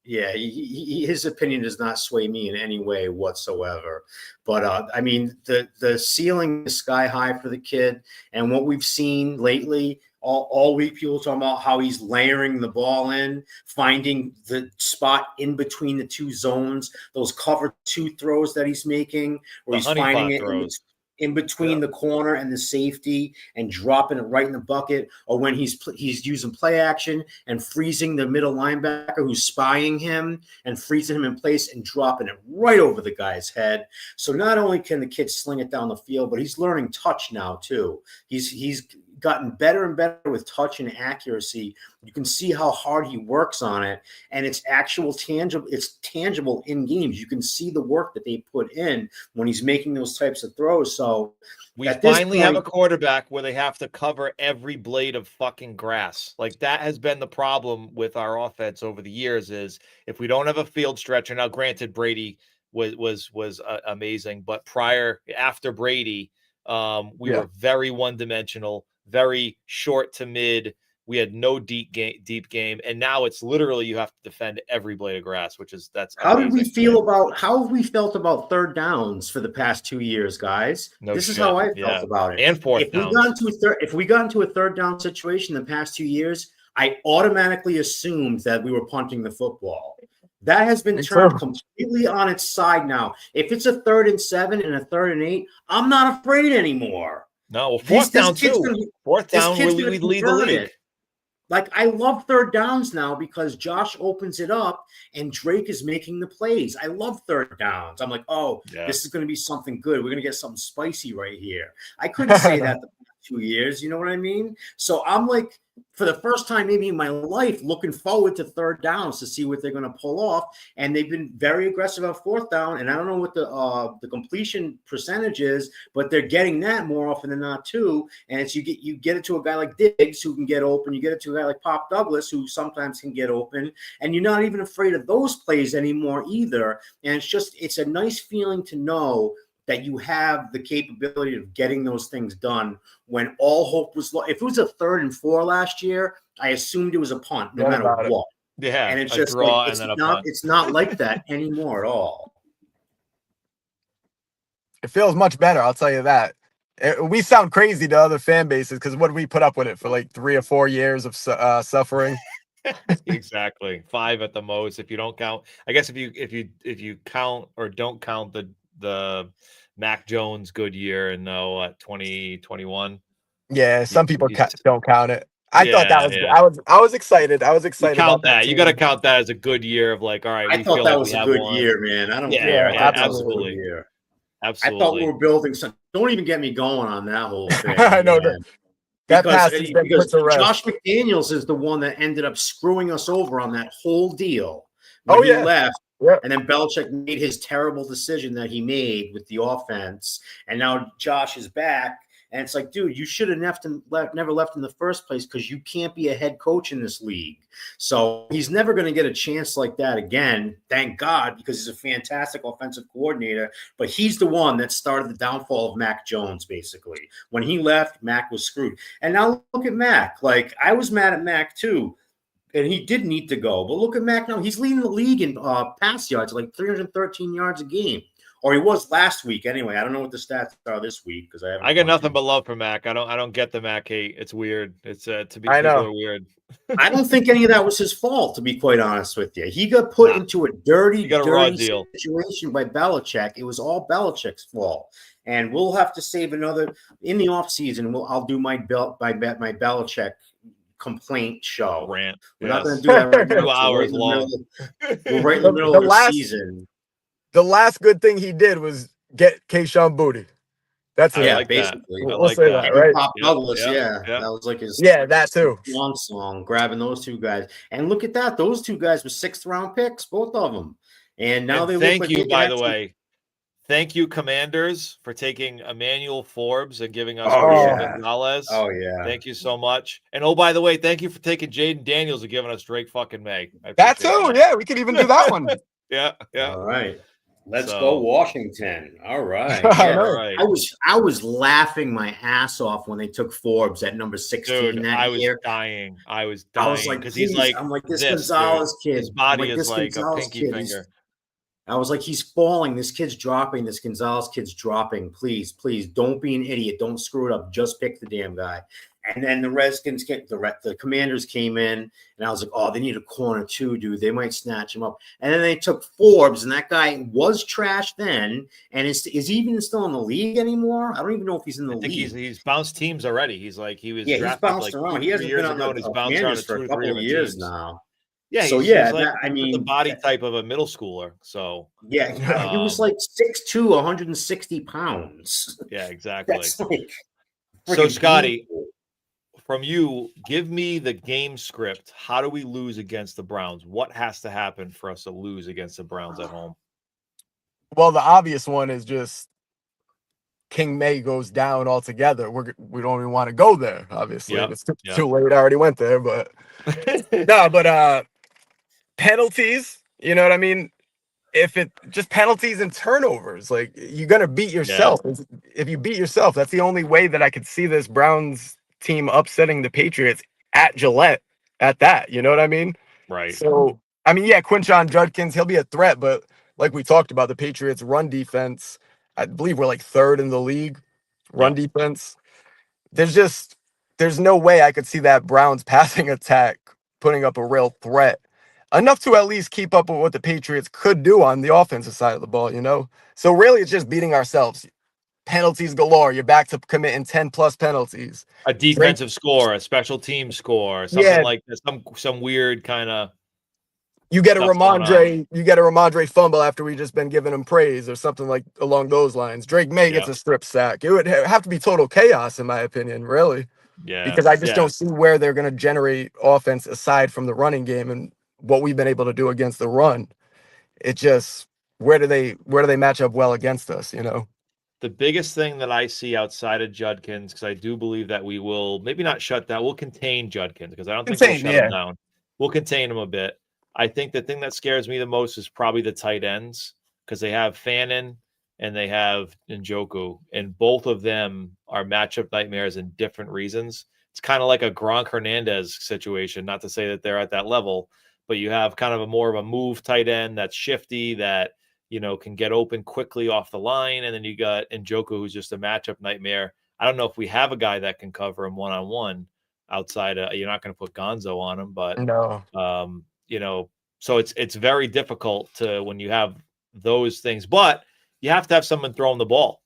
Yeah, his opinion does not sway me in any way whatsoever. But I mean, the ceiling is sky high for the kid, and what we've seen lately, all week, people talking about how he's layering the ball in, finding the spot in between the two zones, those cover 2 throws that he's making, where he's finding it in between the corner and the safety and dropping it right in the bucket, or when he's using play action and freezing the middle linebacker who's spying him and freezing him in place and dropping it right over the guy's head. So not only can the kid sling it down the field, but he's learning touch now too. He's gotten better and better with touch and accuracy. You can see how hard he works on it, and it's tangible in games. You can see the work that they put in when he's making those types of throws. So we finally have a quarterback where they have to cover every blade of fucking grass. Like, that has been the problem with our offense over the years, is if we don't have a field stretcher. Now, granted, Brady was amazing, but after Brady, we were very one-dimensional, very short to mid, We had no deep game, and now it's literally you have to defend every blade of grass, that's how amazing. how have we felt about third downs for the past 2 years, guys? This is how I felt about it. And fourth downs. If we got into a third down situation in the past 2 years, I automatically assumed that we were punting the football. That has been turned completely on its side now. If it's a 3rd and 7 and a 3rd and 8, I'm not afraid anymore. No, well, fourth down too. Fourth down, we lead the league. Like, I love third downs now because Josh opens it up and Drake is making the plays. I love third downs. I'm like, this is going to be something good. We're going to get something spicy right here. I couldn't say that the past 2 years. You know what I mean? So I'm like, for the first time maybe in my life, looking forward to third downs to see what they're going to pull off. And they've been very aggressive on fourth down. And I don't know what the completion percentage is, but they're getting that more often than not too. And it's you get it to a guy like Diggs who can get open. You get it to a guy like Pop Douglas who sometimes can get open. And you're not even afraid of those plays anymore either. And it's a nice feeling to know that you have the capability of getting those things done when all hope was lost. If it was a 3rd and 4 last year, I assumed it was a punt, no matter what. Yeah, and it's just like, it's not like that anymore at all. It feels much better, I'll tell you that. We sound crazy to other fan bases because what did we put up with it for like 3 or 4 years of suffering? Exactly, 5 at the most if you don't count. I guess if you count or don't count the Mac Jones good year in 2021. Yeah, some people don't count it. I thought that was good. I was excited. I was excited count about that. You got to count that as a good year of like, all right. I thought that was a good year, man. I don't care. Absolutely. Absolutely. I thought we were building something. Don't even get me going on that whole thing. I know because Josh McDaniels is the one that ended up screwing us over on that whole deal. He left. Yep. And then Belichick made his terrible decision that he made with the offense. And now Josh is back. And it's like, dude, you should have never left in the first place because you can't be a head coach in this league. So he's never going to get a chance like that again. Thank God, because he's a fantastic offensive coordinator. But he's the one that started the downfall of Mac Jones, basically. When he left, Mac was screwed. And now look at Mac. Like, I was mad at Mac too. And he did need to go. But look at Mac now. He's leading the league in pass yards, like 313 yards a game. Or he was last week anyway. I don't know what the stats are this week because I got nothing but love for Mac. I don't get the Mac hate. It's weird. It's to be weird. I don't think any of that was his fault, to be quite honest with you. He got put into a dirty situation by Belichick. It was all Belichick's fault. And we'll have to save another in the offseason. I'll do my Belichick complaint show. Rant. We're not going to do that right now. 2 hours long. We're right in the middle of the season. The last good thing he did was get Keyshawn Booty. That's it. Yeah, basically. We'll say that, right? Pop Douglas, that was like his that too. Long song, grabbing those two guys. And look at that. Those two guys were 6th-round picks, both of them. And now they thank look you, like by the way. Thank you, Commanders, for taking Emmanuel Forbes and giving us Gonzalez. Oh, yeah. Thank you so much. And, by the way, thank you for taking Jaden Daniels and giving us Drake fucking Maye. That too, yeah. We could even do that one. Yeah. All right. Let's go Washington. All right. Yeah. All right. I was laughing my ass off when they took Forbes at number 16 Dude, that year. I was dying because he's like, I'm like, this Gonzalez kid. His body is like a pinky finger. I was like, he's falling. This kid's dropping. This Gonzalez kid's dropping. Please, don't be an idiot. Don't screw it up. Just pick the damn guy. And then the Redskins the Commanders came in, and I was like, oh, they need a corner too, dude. They might snatch him up. And then they took Forbes, and that guy was trash then. And is he even still in the league anymore? I don't even know if he's in the league. He's bounced teams already. He's he's bounced around. He hasn't been on the Commanders for a couple of years now. Yeah, so he's like, the body type of a middle schooler. So yeah, he was like 6'2", 160 pounds. Yeah, exactly. That's like so Scotty, from you, give me the game script. How do we lose against the Browns? What has to happen for us to lose against the Browns at home? Well, the obvious one is just King Maye goes down altogether. We don't even want to go there. Obviously, it's too late. I already went there, but penalties. You know what I mean? If it just penalties and turnovers, like you're gonna beat yourself. Yeah. If you beat yourself, that's the only way that I could see this Browns team upsetting the Patriots at Gillette at that. You know what I mean? Right. So, I mean, yeah, Quinshon Judkins, he'll be a threat, but like we talked about, the Patriots' run defense, I believe we're like third in the league run defense. There's no way I could see that Browns passing attack putting up a real threat enough to at least keep up with what the Patriots could do on the offensive side of the ball, you know? So really it's just beating ourselves. Penalties galore. You're back to committing 10 plus penalties. A defensive score, a special team score, something like this, some weird kind of. You get a Ramondre fumble after we just been giving him praise or something like along those lines. Drake Maye gets a strip sack. It would have to be total chaos, in my opinion, really. Yeah. Because I just don't see where they're going to generate offense aside from the running game and what we've been able to do against the run. It just where do they match up well against us, you know? The biggest thing that I see outside of Judkins, because I do believe that we will maybe not shut down, we'll contain Judkins because I don't think we'll shut him down. We'll contain him a bit. I think the thing that scares me the most is probably the tight ends because they have Fannin and they have Njoku, and both of them are matchup nightmares in different reasons. It's kind of like a Gronk Hernandez situation, not to say that they're at that level, but you have kind of a more of a move tight end that's shifty that, you know, can get open quickly off the line. And then you got Njoku, who's just a matchup nightmare. I don't know if we have a guy that can cover him one-on-one outside. You're not going to put Gonzo on him, but no. You know, so it's very difficult to when you have those things, but you have to have someone throwing the ball,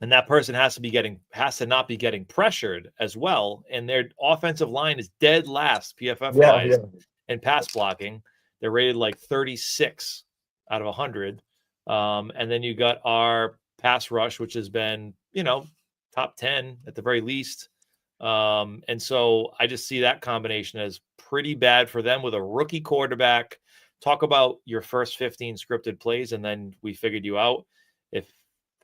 and that person has to not be getting pressured as well. And their offensive line is dead last PFF wise in pass blocking. They're rated like 36 out of 100. And then you got our pass rush, which has been, you know, top 10 at the very least. And so I just see that combination as pretty bad for them with a rookie quarterback. Talk about your first 15 scripted plays, and then we figured you out.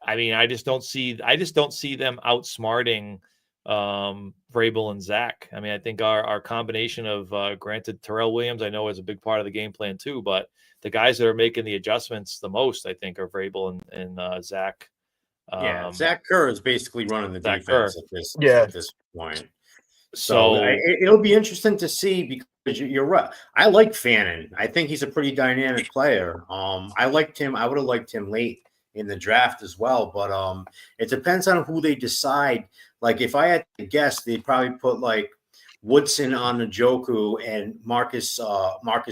I just don't see them outsmarting Vrabel and Zach. I mean, I think our combination of granted Terrell Williams, I know is a big part of the game plan too, but the guys that are making the adjustments the most, I think, are Vrabel and Zach. Zach Kerr is basically running the defense at this point. So it'll be interesting to see because you're right. I like Fannin. I think he's a pretty dynamic player. I liked him. I would have liked him late in the draft as well, but it depends on who they decide. Like if I had to guess, they'd probably put like Woodson on Njoku and Marcus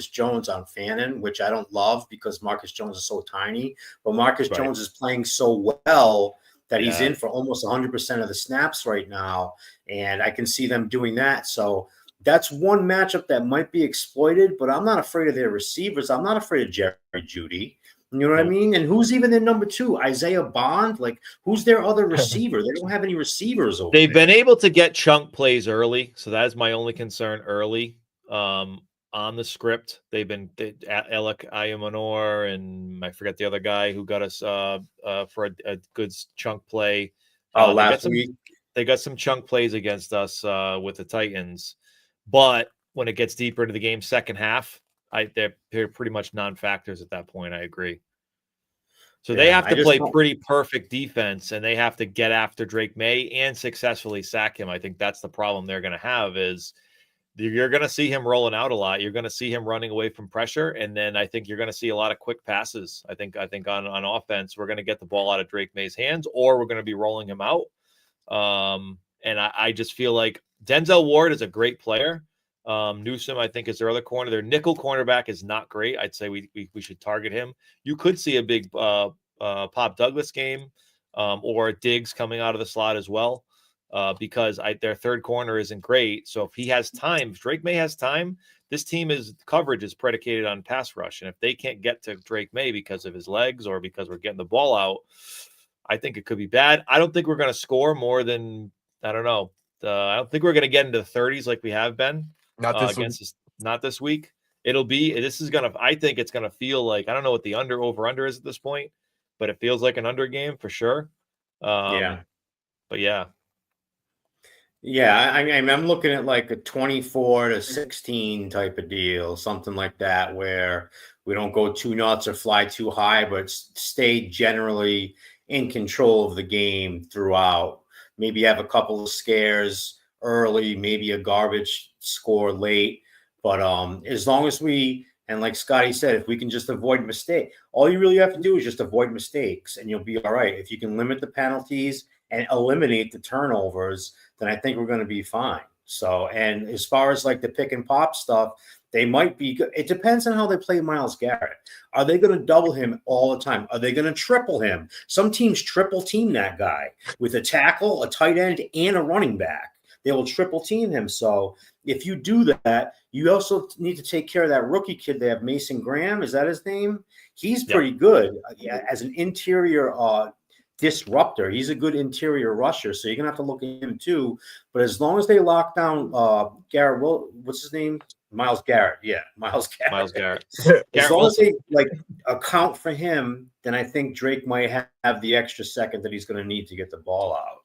Jones on Fannin, which I don't love because Marcus Jones is so tiny. But Marcus Jones is playing so well that he's in for almost 100% of the snaps right now, and I can see them doing that. So that's one matchup that might be exploited, but I'm not afraid of their receivers. I'm not afraid of Jerry Jeudy. You know what I mean? And who's even their number two? Isaiah Bond? Like, who's their other receiver? They don't have any receivers over They've been able to get chunk plays early, so that is my only concern early. On the script, Alec Ayamanor and I forget the other guy who got us for a good chunk play. Last week. They got some chunk plays against us with the Titans, but when it gets deeper into the game, second half, they're pretty much non-factors at that point. I agree. So they have to play pretty perfect defense, and they have to get after Drake Maye and successfully sack him. I think that's the problem they're going to have is you're going to see him rolling out a lot. You're going to see him running away from pressure, and then I think you're going to see a lot of quick passes. I think on offense, we're going to get the ball out of Drake Maye's hands, or we're going to be rolling him out. And I just feel like Denzel Ward is a great player. Newsome, I think, is their other corner. Their nickel cornerback is not great. I'd say we should target him. You could see a big Pop Douglas game or Diggs coming out of the slot as well because their third corner isn't great. So if he has time, if Drake Maye has time, this team's coverage is predicated on pass rush. And if they can't get to Drake Maye because of his legs or because we're getting the ball out, I think it could be bad. I don't think we're going to score more than, I don't know. I don't think we're going to get into the 30s like we have been. Not this week. I think it's going to feel like, I don't know what the over-under is at this point, but it feels like an under game for sure. But yeah. Yeah, I'm looking at like a 24-16 type of deal, something like that, where we don't go too nuts or fly too high, but stay generally in control of the game throughout. Maybe have a couple of scares early, maybe a garbage score late. But as long as and like Scotty said, if we can just avoid mistake, all you really have to do is just avoid mistakes and you'll be all right. If you can limit the penalties and eliminate the turnovers, then I think we're going to be fine. So, and as far as like the pick and pop stuff, they might be good. It depends on how they play Myles Garrett. Are they going to double him all the time? Are they going to triple him? Some teams triple team that guy with a tackle, a tight end, and a running back. They will triple team him. So if you do that, you also need to take care of that rookie kid they have, Mason Graham. Is that his name? He's pretty good as an interior disruptor. He's a good interior rusher. So you're going to have to look at him too. But as long as they lock down Garrett, what's his name? Myles Garrett. Yeah, Myles Garrett. Myles Garrett. As long as they account for him, then I think Drake might have the extra second that he's going to need to get the ball out.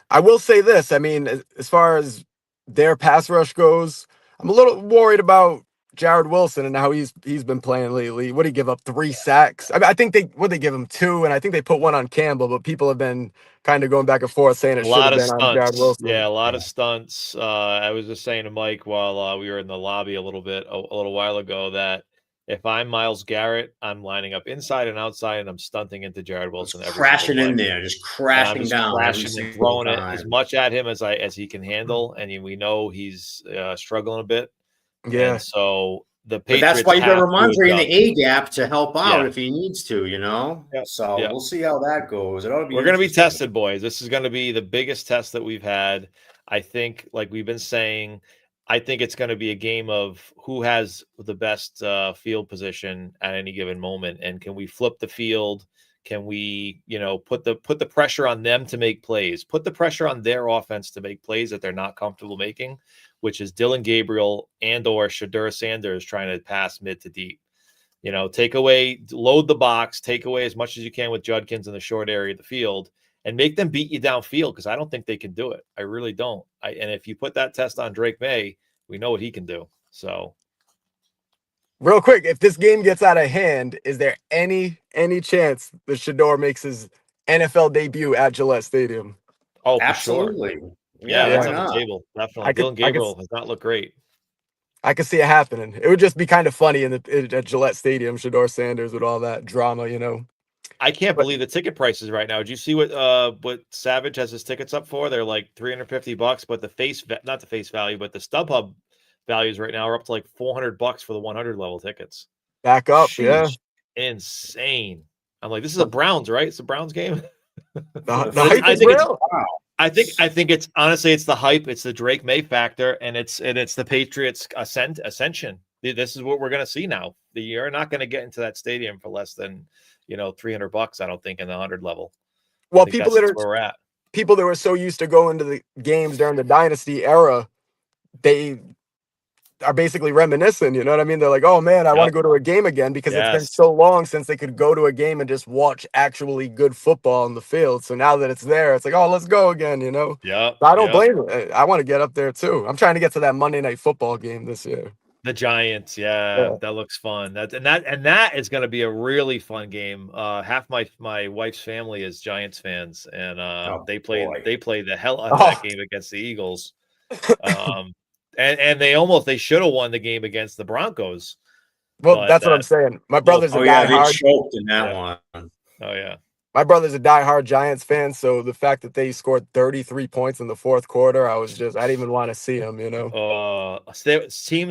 I will say this. I mean, as far as their pass rush goes, I'm a little worried about Jared Wilson and how he's been playing lately. What did he give up? 3 sacks? I mean, I think they give him 2, and I think they put 1 on Campbell, but people have been kind of going back and forth saying it should have been on Jared Wilson. Yeah, a lot of stunts. I was just saying to Mike while we were in the lobby a little while ago that if I'm Myles Garrett, I'm lining up inside and outside, and I'm stunting into Jared Wilson. Crashing in there, just crashing down, crashing and throwing it as much at him as he can handle. And we know he's struggling a bit. Yeah. And so the Patriots. But that's why you got Ramondre in the A gap to help out if he needs to, you know. Yep. So we'll see how that goes. We're going to be tested, boys. This is going to be the biggest test that we've had. I think, like we've been saying, I think it's going to be a game of who has the best field position at any given moment, and can we flip the field? Can we, put the pressure on them to make plays? Put the pressure on their offense to make plays that they're not comfortable making, which is Dylan Gabriel and/or Shedeur Sanders trying to pass mid to deep. Load the box, take away as much as you can with Judkins in the short area of the field, and make them beat you downfield, because I don't think they can do it. I really don't. And if you put that test on Drake Maye, we know what he can do. So, real quick, if this game gets out of hand, is there any chance that Shedeur makes his NFL debut at Gillette Stadium? Oh, absolutely. Sure. Yeah, that's on the table. Definitely. Dylan Gabriel has not looked great. I could see it happening. It would just be kind of funny at Gillette Stadium, Shedeur Sanders with all that drama, I can't believe the ticket prices right now. Did you see what Savage has his tickets up for? They're like $350, but not the face value, but the StubHub values right now are up to like $400 for the 100 level tickets. Back up, Jeez. Yeah. Insane. I'm like, this is a Browns, right? It's a Browns game. The hype is real. I think it's honestly, it's the hype, it's the Drake Maye factor, and it's the Patriots ascension. This is what we're going to see now. You're not going to get into that stadium for less than $300. I don't think in the 100 level. Well, people that were so used to going to the games during the dynasty era, they are basically reminiscing. You know what I mean? They're like, "Oh man, I want to go to a game again," because it's been so long since they could go to a game and just watch actually good football on the field. So now that it's there, it's like, "Oh, let's go again." Yeah. So I don't blame it. I want to get up there too. I'm trying to get to that Monday Night Football game this year. The Giants, that looks fun. That is going to be a really fun game. Half my wife's family is Giants fans, and they play the hell out of that game against the Eagles. And they should have won the game against the Broncos. Well, that's what I'm saying. My brother's a diehard. They choked in that one. Oh yeah. My brother's a diehard Giants fan, so the fact that they scored 33 points in the fourth quarter, I didn't even want to see them, Teams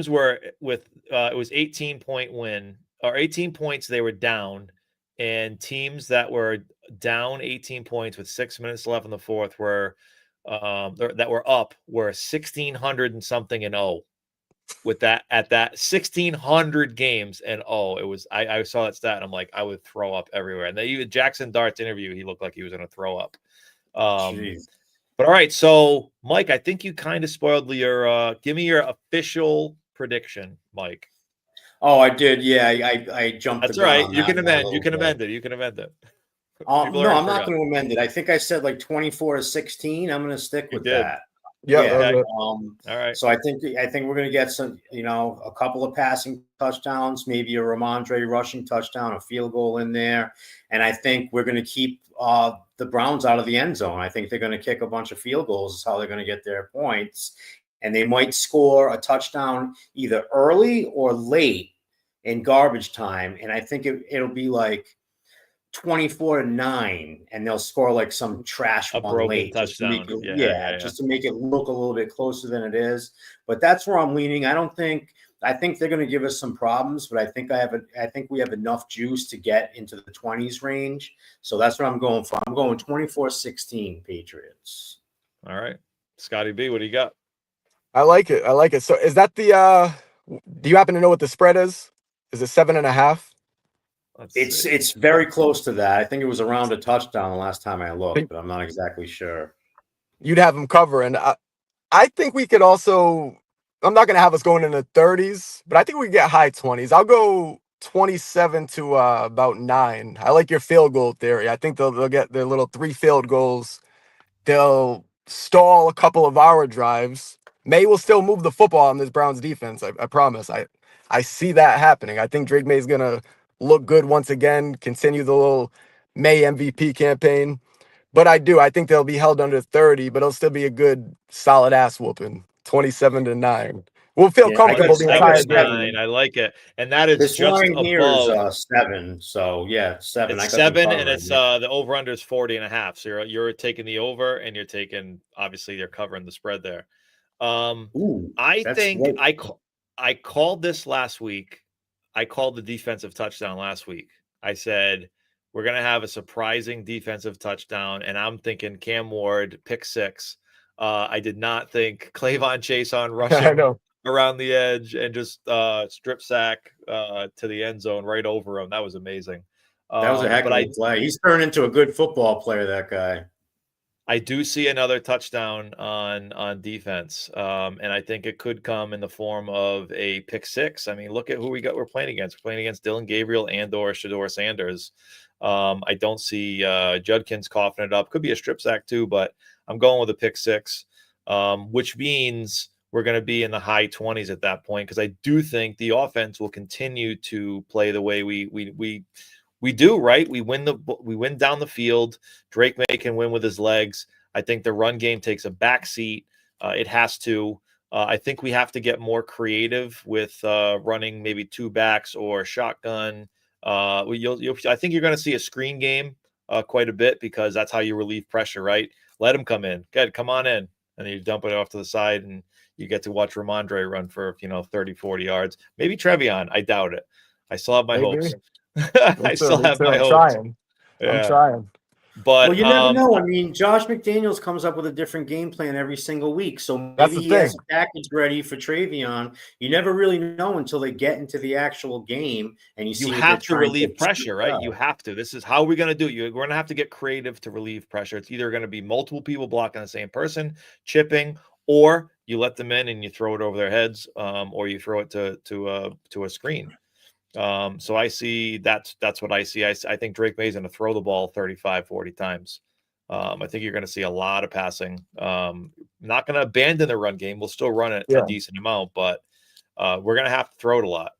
were it was 18-point win, or 18 points they were down, and teams that were down 18 points with 6 minutes left in the fourth were that were up were 1,600 and something and 0. With that 1,600 games and it was I saw that stat and I'm like, I would throw up everywhere. And even Jackson Dart's interview, he looked like he was going to throw up. But all right, so Mike, I think you kind of spoiled your give me your official prediction, Mike. Oh, I did. Yeah, I jumped. That's all right. You can amend it. No, I'm not going to amend it. I think I said like 24-16. I'm going to stick with that. Yeah. All right. So I think we're going to get some, a couple of passing touchdowns, maybe a Ramondre rushing touchdown, a field goal in there, and I think we're going to keep the Browns out of the end zone. I think they're going to kick a bunch of field goals. Is how they're going to get their points. And they might score a touchdown either early or late in garbage time. And I think it'll be like 24-9, and they'll score like some trash one late touchdown. Just to make it look a little bit closer than it is. But that's where I'm leaning. I think they're going to give us some problems, but I think we have enough juice to get into the 20s range. So that's what I'm going for. I'm going 24-16 Patriots. All right. Scotty B, what do you got? I like it. So is that do you happen to know what the spread is? Is it 7.5? It's very close to that. I think it was around a touchdown the last time I looked, but I'm not exactly sure. You'd have them cover, and I think we could also. I'm not going to have us going in the 30s, but I think we get high 20s. I'll go 27 to about 9. I like your field goal theory. I think they'll get their little 3 field goals. They'll stall a couple of our drives. Maye will still move the football on this Browns defense. I promise. I see that happening. I think Drake Maye's going to look good once again, continue the little Maye MVP campaign. But I think they'll be held under 30, but it'll still be a good solid ass whooping. 27-9. We'll feel comfortable the entire game. I like it, and that is this just line above. Here is 7. So yeah, 7. It's 7, and it's the over under is 40.5. So you're taking the over, and you're taking obviously they're covering the spread there. I think I called this last week. I called the defensive touchdown last week. I said we're going to have a surprising defensive touchdown, and I'm thinking Cam Ward pick 6. I did not think Clavon Chase on rushing around the edge and just strip sack to the end zone right over him. That was amazing. That was a heck of a play. He's turned into a good football player, that guy. I do see another touchdown on defense, and I think it could come in the form of a pick 6. I mean, look at who we're playing against. We're playing against Dylan Gabriel and/or Shedeur Sanders. I don't see Judkins coughing it up. Could be a strip sack too, but I'm going with a pick 6, which means we're going to be in the high 20s at that point, because I do think the offense will continue to play the way we do, right? We win down the field. Drake Maye can win with his legs. I think the run game takes a backseat. It has to. I think we have to get more creative with running maybe 2 backs or shotgun. I think you're going to see a screen game quite a bit, because that's how you relieve pressure, right? Let him come in. Good, come on in. And then you dump it off to the side, and you get to watch Ramondre run for 30, 40 yards. Maybe Trevion. I doubt it. I still have my hopes. I still have my hopes. I'm trying. But you never know. I mean, Josh McDaniels comes up with a different game plan every single week. So maybe he has a package ready for Trevion. You never really know until they get into the actual game, and you have to relieve pressure, right? You have to. This is how we're going to do it. We're going to have to get creative to relieve pressure. It's either going to be multiple people blocking the same person, chipping, or you let them in and you throw it over their heads, or you throw it to a screen. So I see that's what I see. I think Drake Maye's going to throw the ball 35, 40 times. I think you're going to see a lot of passing. Not going to abandon the run game. We'll still run it a decent amount, but we're going to have to throw it a lot.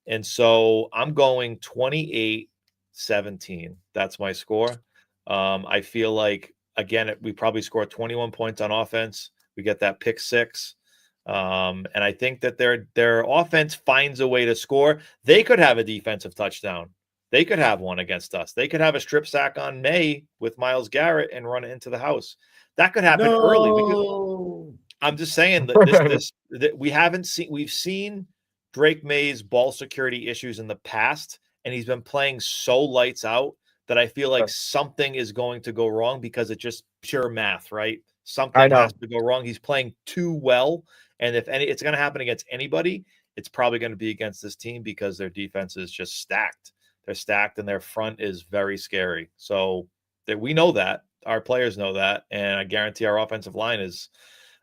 And so I'm going 28-17. That's my score. I feel like, again, we probably score 21 points on offense. We get that pick 6. And I think that their offense finds a way to score. They could have a defensive touchdown. They could have one against us. They could have a strip sack on Maye with Myles Garrett and run it into the house. That could happen early. Because I'm just saying that we've seen Drake Maye's ball security issues in the past, and he's been playing so lights out that I feel like something is going to go wrong, because it's just pure math, right? Something has to go wrong. He's playing too well. And if it's going to happen against anybody, it's probably going to be against this team, because their defense is just stacked. They're stacked, and their front is very scary. So we know that. Our players know that. And I guarantee our offensive line is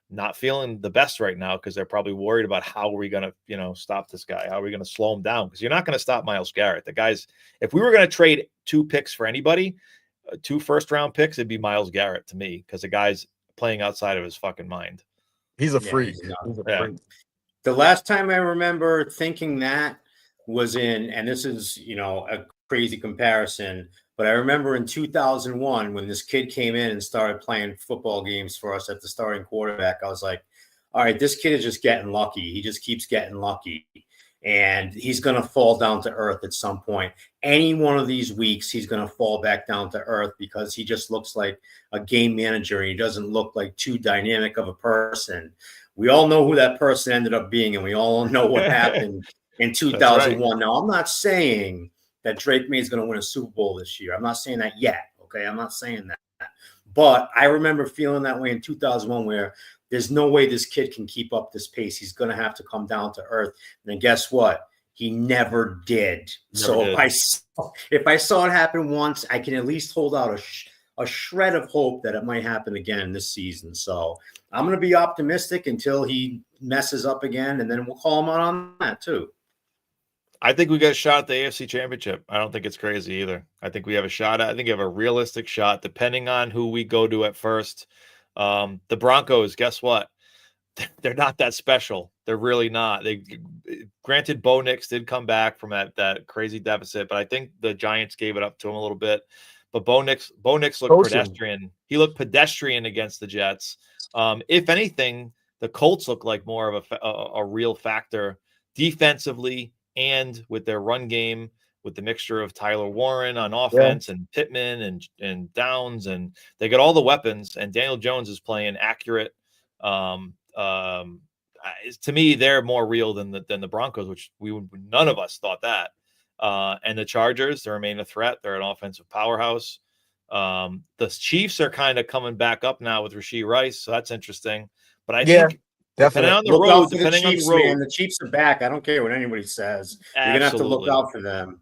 not feeling the best right now, because they're probably worried about how are we going to, stop this guy? How are we going to slow him down? Because you're not going to stop Myles Garrett. The guys, if we were going to trade 2 picks for anybody, 2 first-round picks, it'd be Myles Garrett to me, because the guy's playing outside of his fucking mind. He's a freak. Freak. The last time I remember thinking that was and this is, a crazy comparison, But I remember in 2001 when this kid came in and started playing football games for us at the starting quarterback, I was like, all right, this kid is just getting lucky. He just keeps getting lucky. And he's going to fall down to earth at some point. Any one of these weeks, he's going to fall back down to earth because he just looks like a game manager. And he doesn't look like too dynamic of a person. We all know who that person ended up being, and we all know what happened in 2001. Right. Now, I'm not saying that Drake Maye is going to win a Super Bowl this year. I'm not saying that yet, okay? I'm not saying that. But I remember feeling that way in 2001 where there's no way this kid can keep up this pace. He's going to have to come down to earth. And then guess what? He never did. If I saw it happen once, I can at least hold out a shred of hope that it might happen again this season. So I'm going to be optimistic until he messes up again, and then we'll call him out on that too. I think we got a shot at the AFC Championship. I don't think it's crazy either. I think we have a shot. I think we have a realistic shot, depending on who we go to at first. The Broncos, guess what? They're not that special. They're really not. Granted, Bo Nix did come back from that crazy deficit, but I think the Giants gave it up to him a little bit. But Bo Nix looked pedestrian. He looked pedestrian against the Jets. If anything, the Colts look like more of a real factor defensively and with their run game, with the mixture of Tyler Warren on offense and Pittman and Downs, and they got all the weapons, and Daniel Jones is playing accurate. To me, they're more real than the Broncos, which none of us thought that. And the Chargers, they remain a threat. They're an offensive powerhouse. The Chiefs are kind of coming back up now with Rashee Rice, so that's interesting. But I think definitely on the road, depending on the road, man, the Chiefs are back. I don't care what anybody says. You're gonna have to look out for them.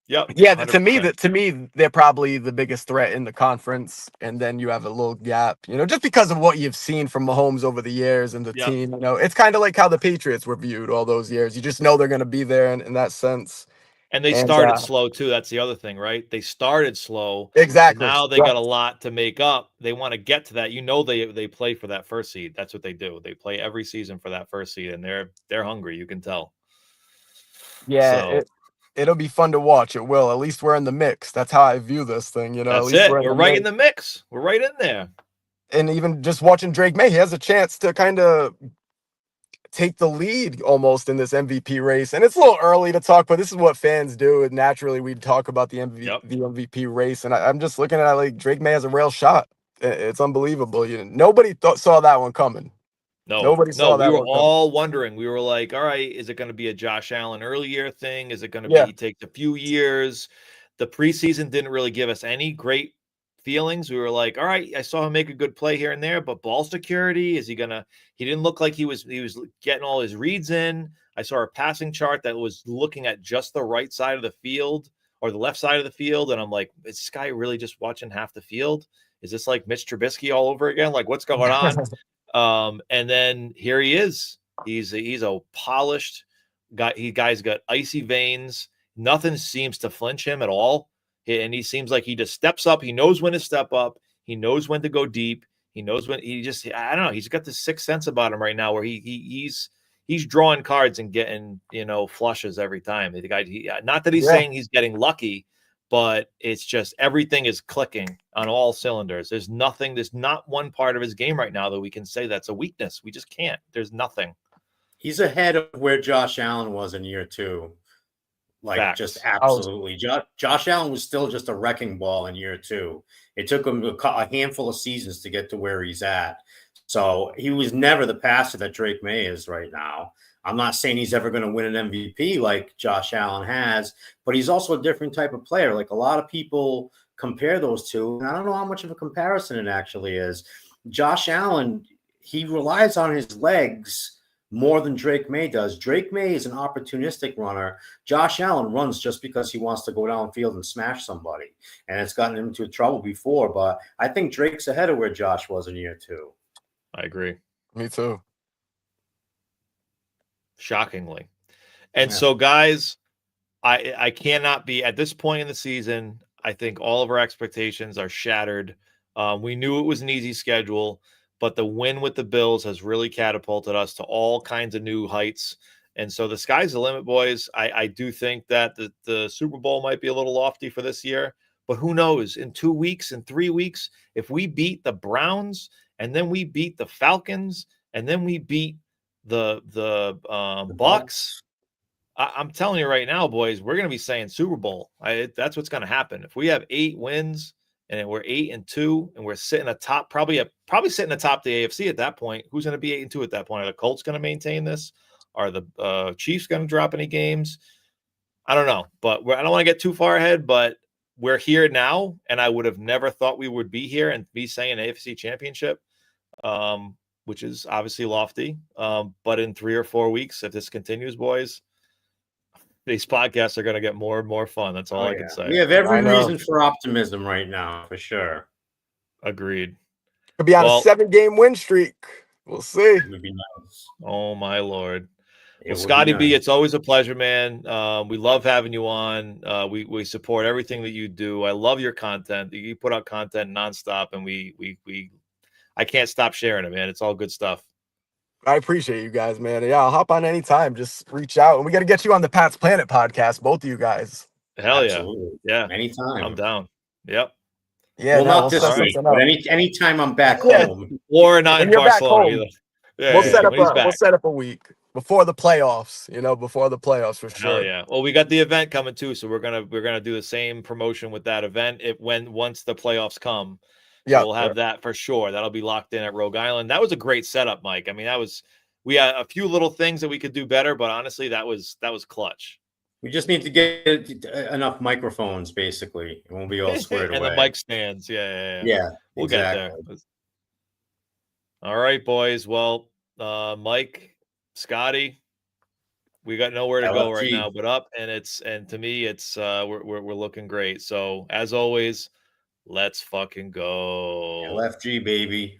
Yep. Yeah, to me, they're probably the biggest threat in the conference, and then you have a little gap, just because of what you've seen from Mahomes over the years and the team. It's kind of like how the Patriots were viewed all those years. You just know they're going to be there in that sense. And they started slow too. That's the other thing, right? They started slow. Exactly. Now they got a lot to make up. They want to get to that. They play for that first seed. That's what they do. They play every season for that first seed, and they're hungry. You can tell. Yeah. It'll be fun to watch. It will. At least we're in the mix. That's how I view this thing. That's at least it. We're right in the mix. We're right in there. And even just watching Drake Maye, he has a chance to kind of take the lead almost in this MVP race. And it's a little early to talk, but this is what fans do. And naturally, we talk about the MVP race. And I'm just looking at it like Drake Maye has a real shot. It's unbelievable. Nobody saw that one coming. Nobody saw that. We were all wondering. We were like, all right, is it going to be a Josh Allen early year thing? Is it going to be take a few years? The preseason didn't really give us any great feelings. We were like, all right, I saw him make a good play here and there, but ball security, he didn't look like he was getting all his reads in. I saw a passing chart that was looking at just the right side of the field or the left side of the field. And I'm like, is this guy really just watching half the field? Is this like Mitch Trubisky all over again? Like, what's going on? And then here he is. He's a polished guy. Guy's got icy veins. Nothing seems to flinch him at all. And he seems like he just steps up. He knows when to step up. He knows when to go deep. He knows when I don't know. He's got this sixth sense about him right now where he's drawing cards and getting, flushes every time. The guy, not that he's saying he's getting lucky, but it's just everything is clicking on all cylinders. There's not one part of his game right now that we can say that's a weakness. We just can't. There's nothing. He's ahead of where Josh Allen was in year 2. Like, just absolutely. Josh Allen was still just a wrecking ball in year 2. It took him a handful of seasons to get to where he's at. So he was never the passer that Drake Maye is right now. I'm not saying he's ever going to win an MVP like Josh Allen has, but he's also a different type of player. Like, a lot of people compare those two, and I don't know how much of a comparison it actually is. Josh Allen, he relies on his legs more than Drake Maye does. Drake Maye is an opportunistic runner. Josh Allen runs just because he wants to go downfield and smash somebody, and it's gotten him into trouble before. But I think Drake's ahead of where Josh was in year 2. I agree. Me too. Shockingly. And so, guys, I cannot be at this point in the season. I think all of our expectations are shattered. We knew it was an easy schedule, but the win with the Bills has really catapulted us to all kinds of new heights. And so the sky's the limit, boys. I do think that the Super Bowl might be a little lofty for this year, But who knows? In 2 weeks, in 3 weeks, if we beat the Browns and then we beat the Falcons and then we beat the Bucks, I'm telling you right now, boys, we're going to be saying Super Bowl. That's what's going to happen. If we have 8 wins and we're 8-2 and we're sitting atop, probably sitting atop the AFC at that point, who's going to be 8-2 at that point? Are the Colts going to maintain this? Are the Chiefs going to drop any games? I don't know, but I don't want to get too far ahead, but we're here now, and I would have never thought we would be here and be saying AFC Championship, which is obviously lofty. But in 3 or 4 weeks, if this continues, boys, these podcasts are going to get more and more fun. That's all I can say. We have every reason for optimism right now, for sure. Agreed. Could be on a 7-game win streak. We'll see. It would be nice. Oh, my Lord. Well, Scotty B, it's always a pleasure, man. We love having you on. We support everything that you do. I love your content. You put out content nonstop, and I can't stop sharing it, man. It's all good stuff. I appreciate you guys, man. Yeah, I'll hop on anytime. Just reach out, and we got to get you on the Pat's Planet podcast, both of you guys. Hell Absolutely. Yeah, anytime. I'm down. Yep. Yeah, well, not this week, but anytime I'm back home, or not in Barcelona either. Yeah, we'll set up a week before the playoffs. Before the playoffs for sure. Hell yeah. Well, we got the event coming too, so we're gonna do the same promotion with that event. Once the playoffs come, so we'll have that for sure. That'll be locked in at Rogue Island. That was a great setup, Mike. I mean, we had a few little things that we could do better, but honestly, that was clutch. We just need to get enough microphones, basically. It won't be all squared and away. the mic stands. Yeah. We'll get there. All right, boys. Well, Mike, Scotty, we got nowhere to go right now but up, and to me, it's we're looking great. So as always, let's fucking go. LFG, baby.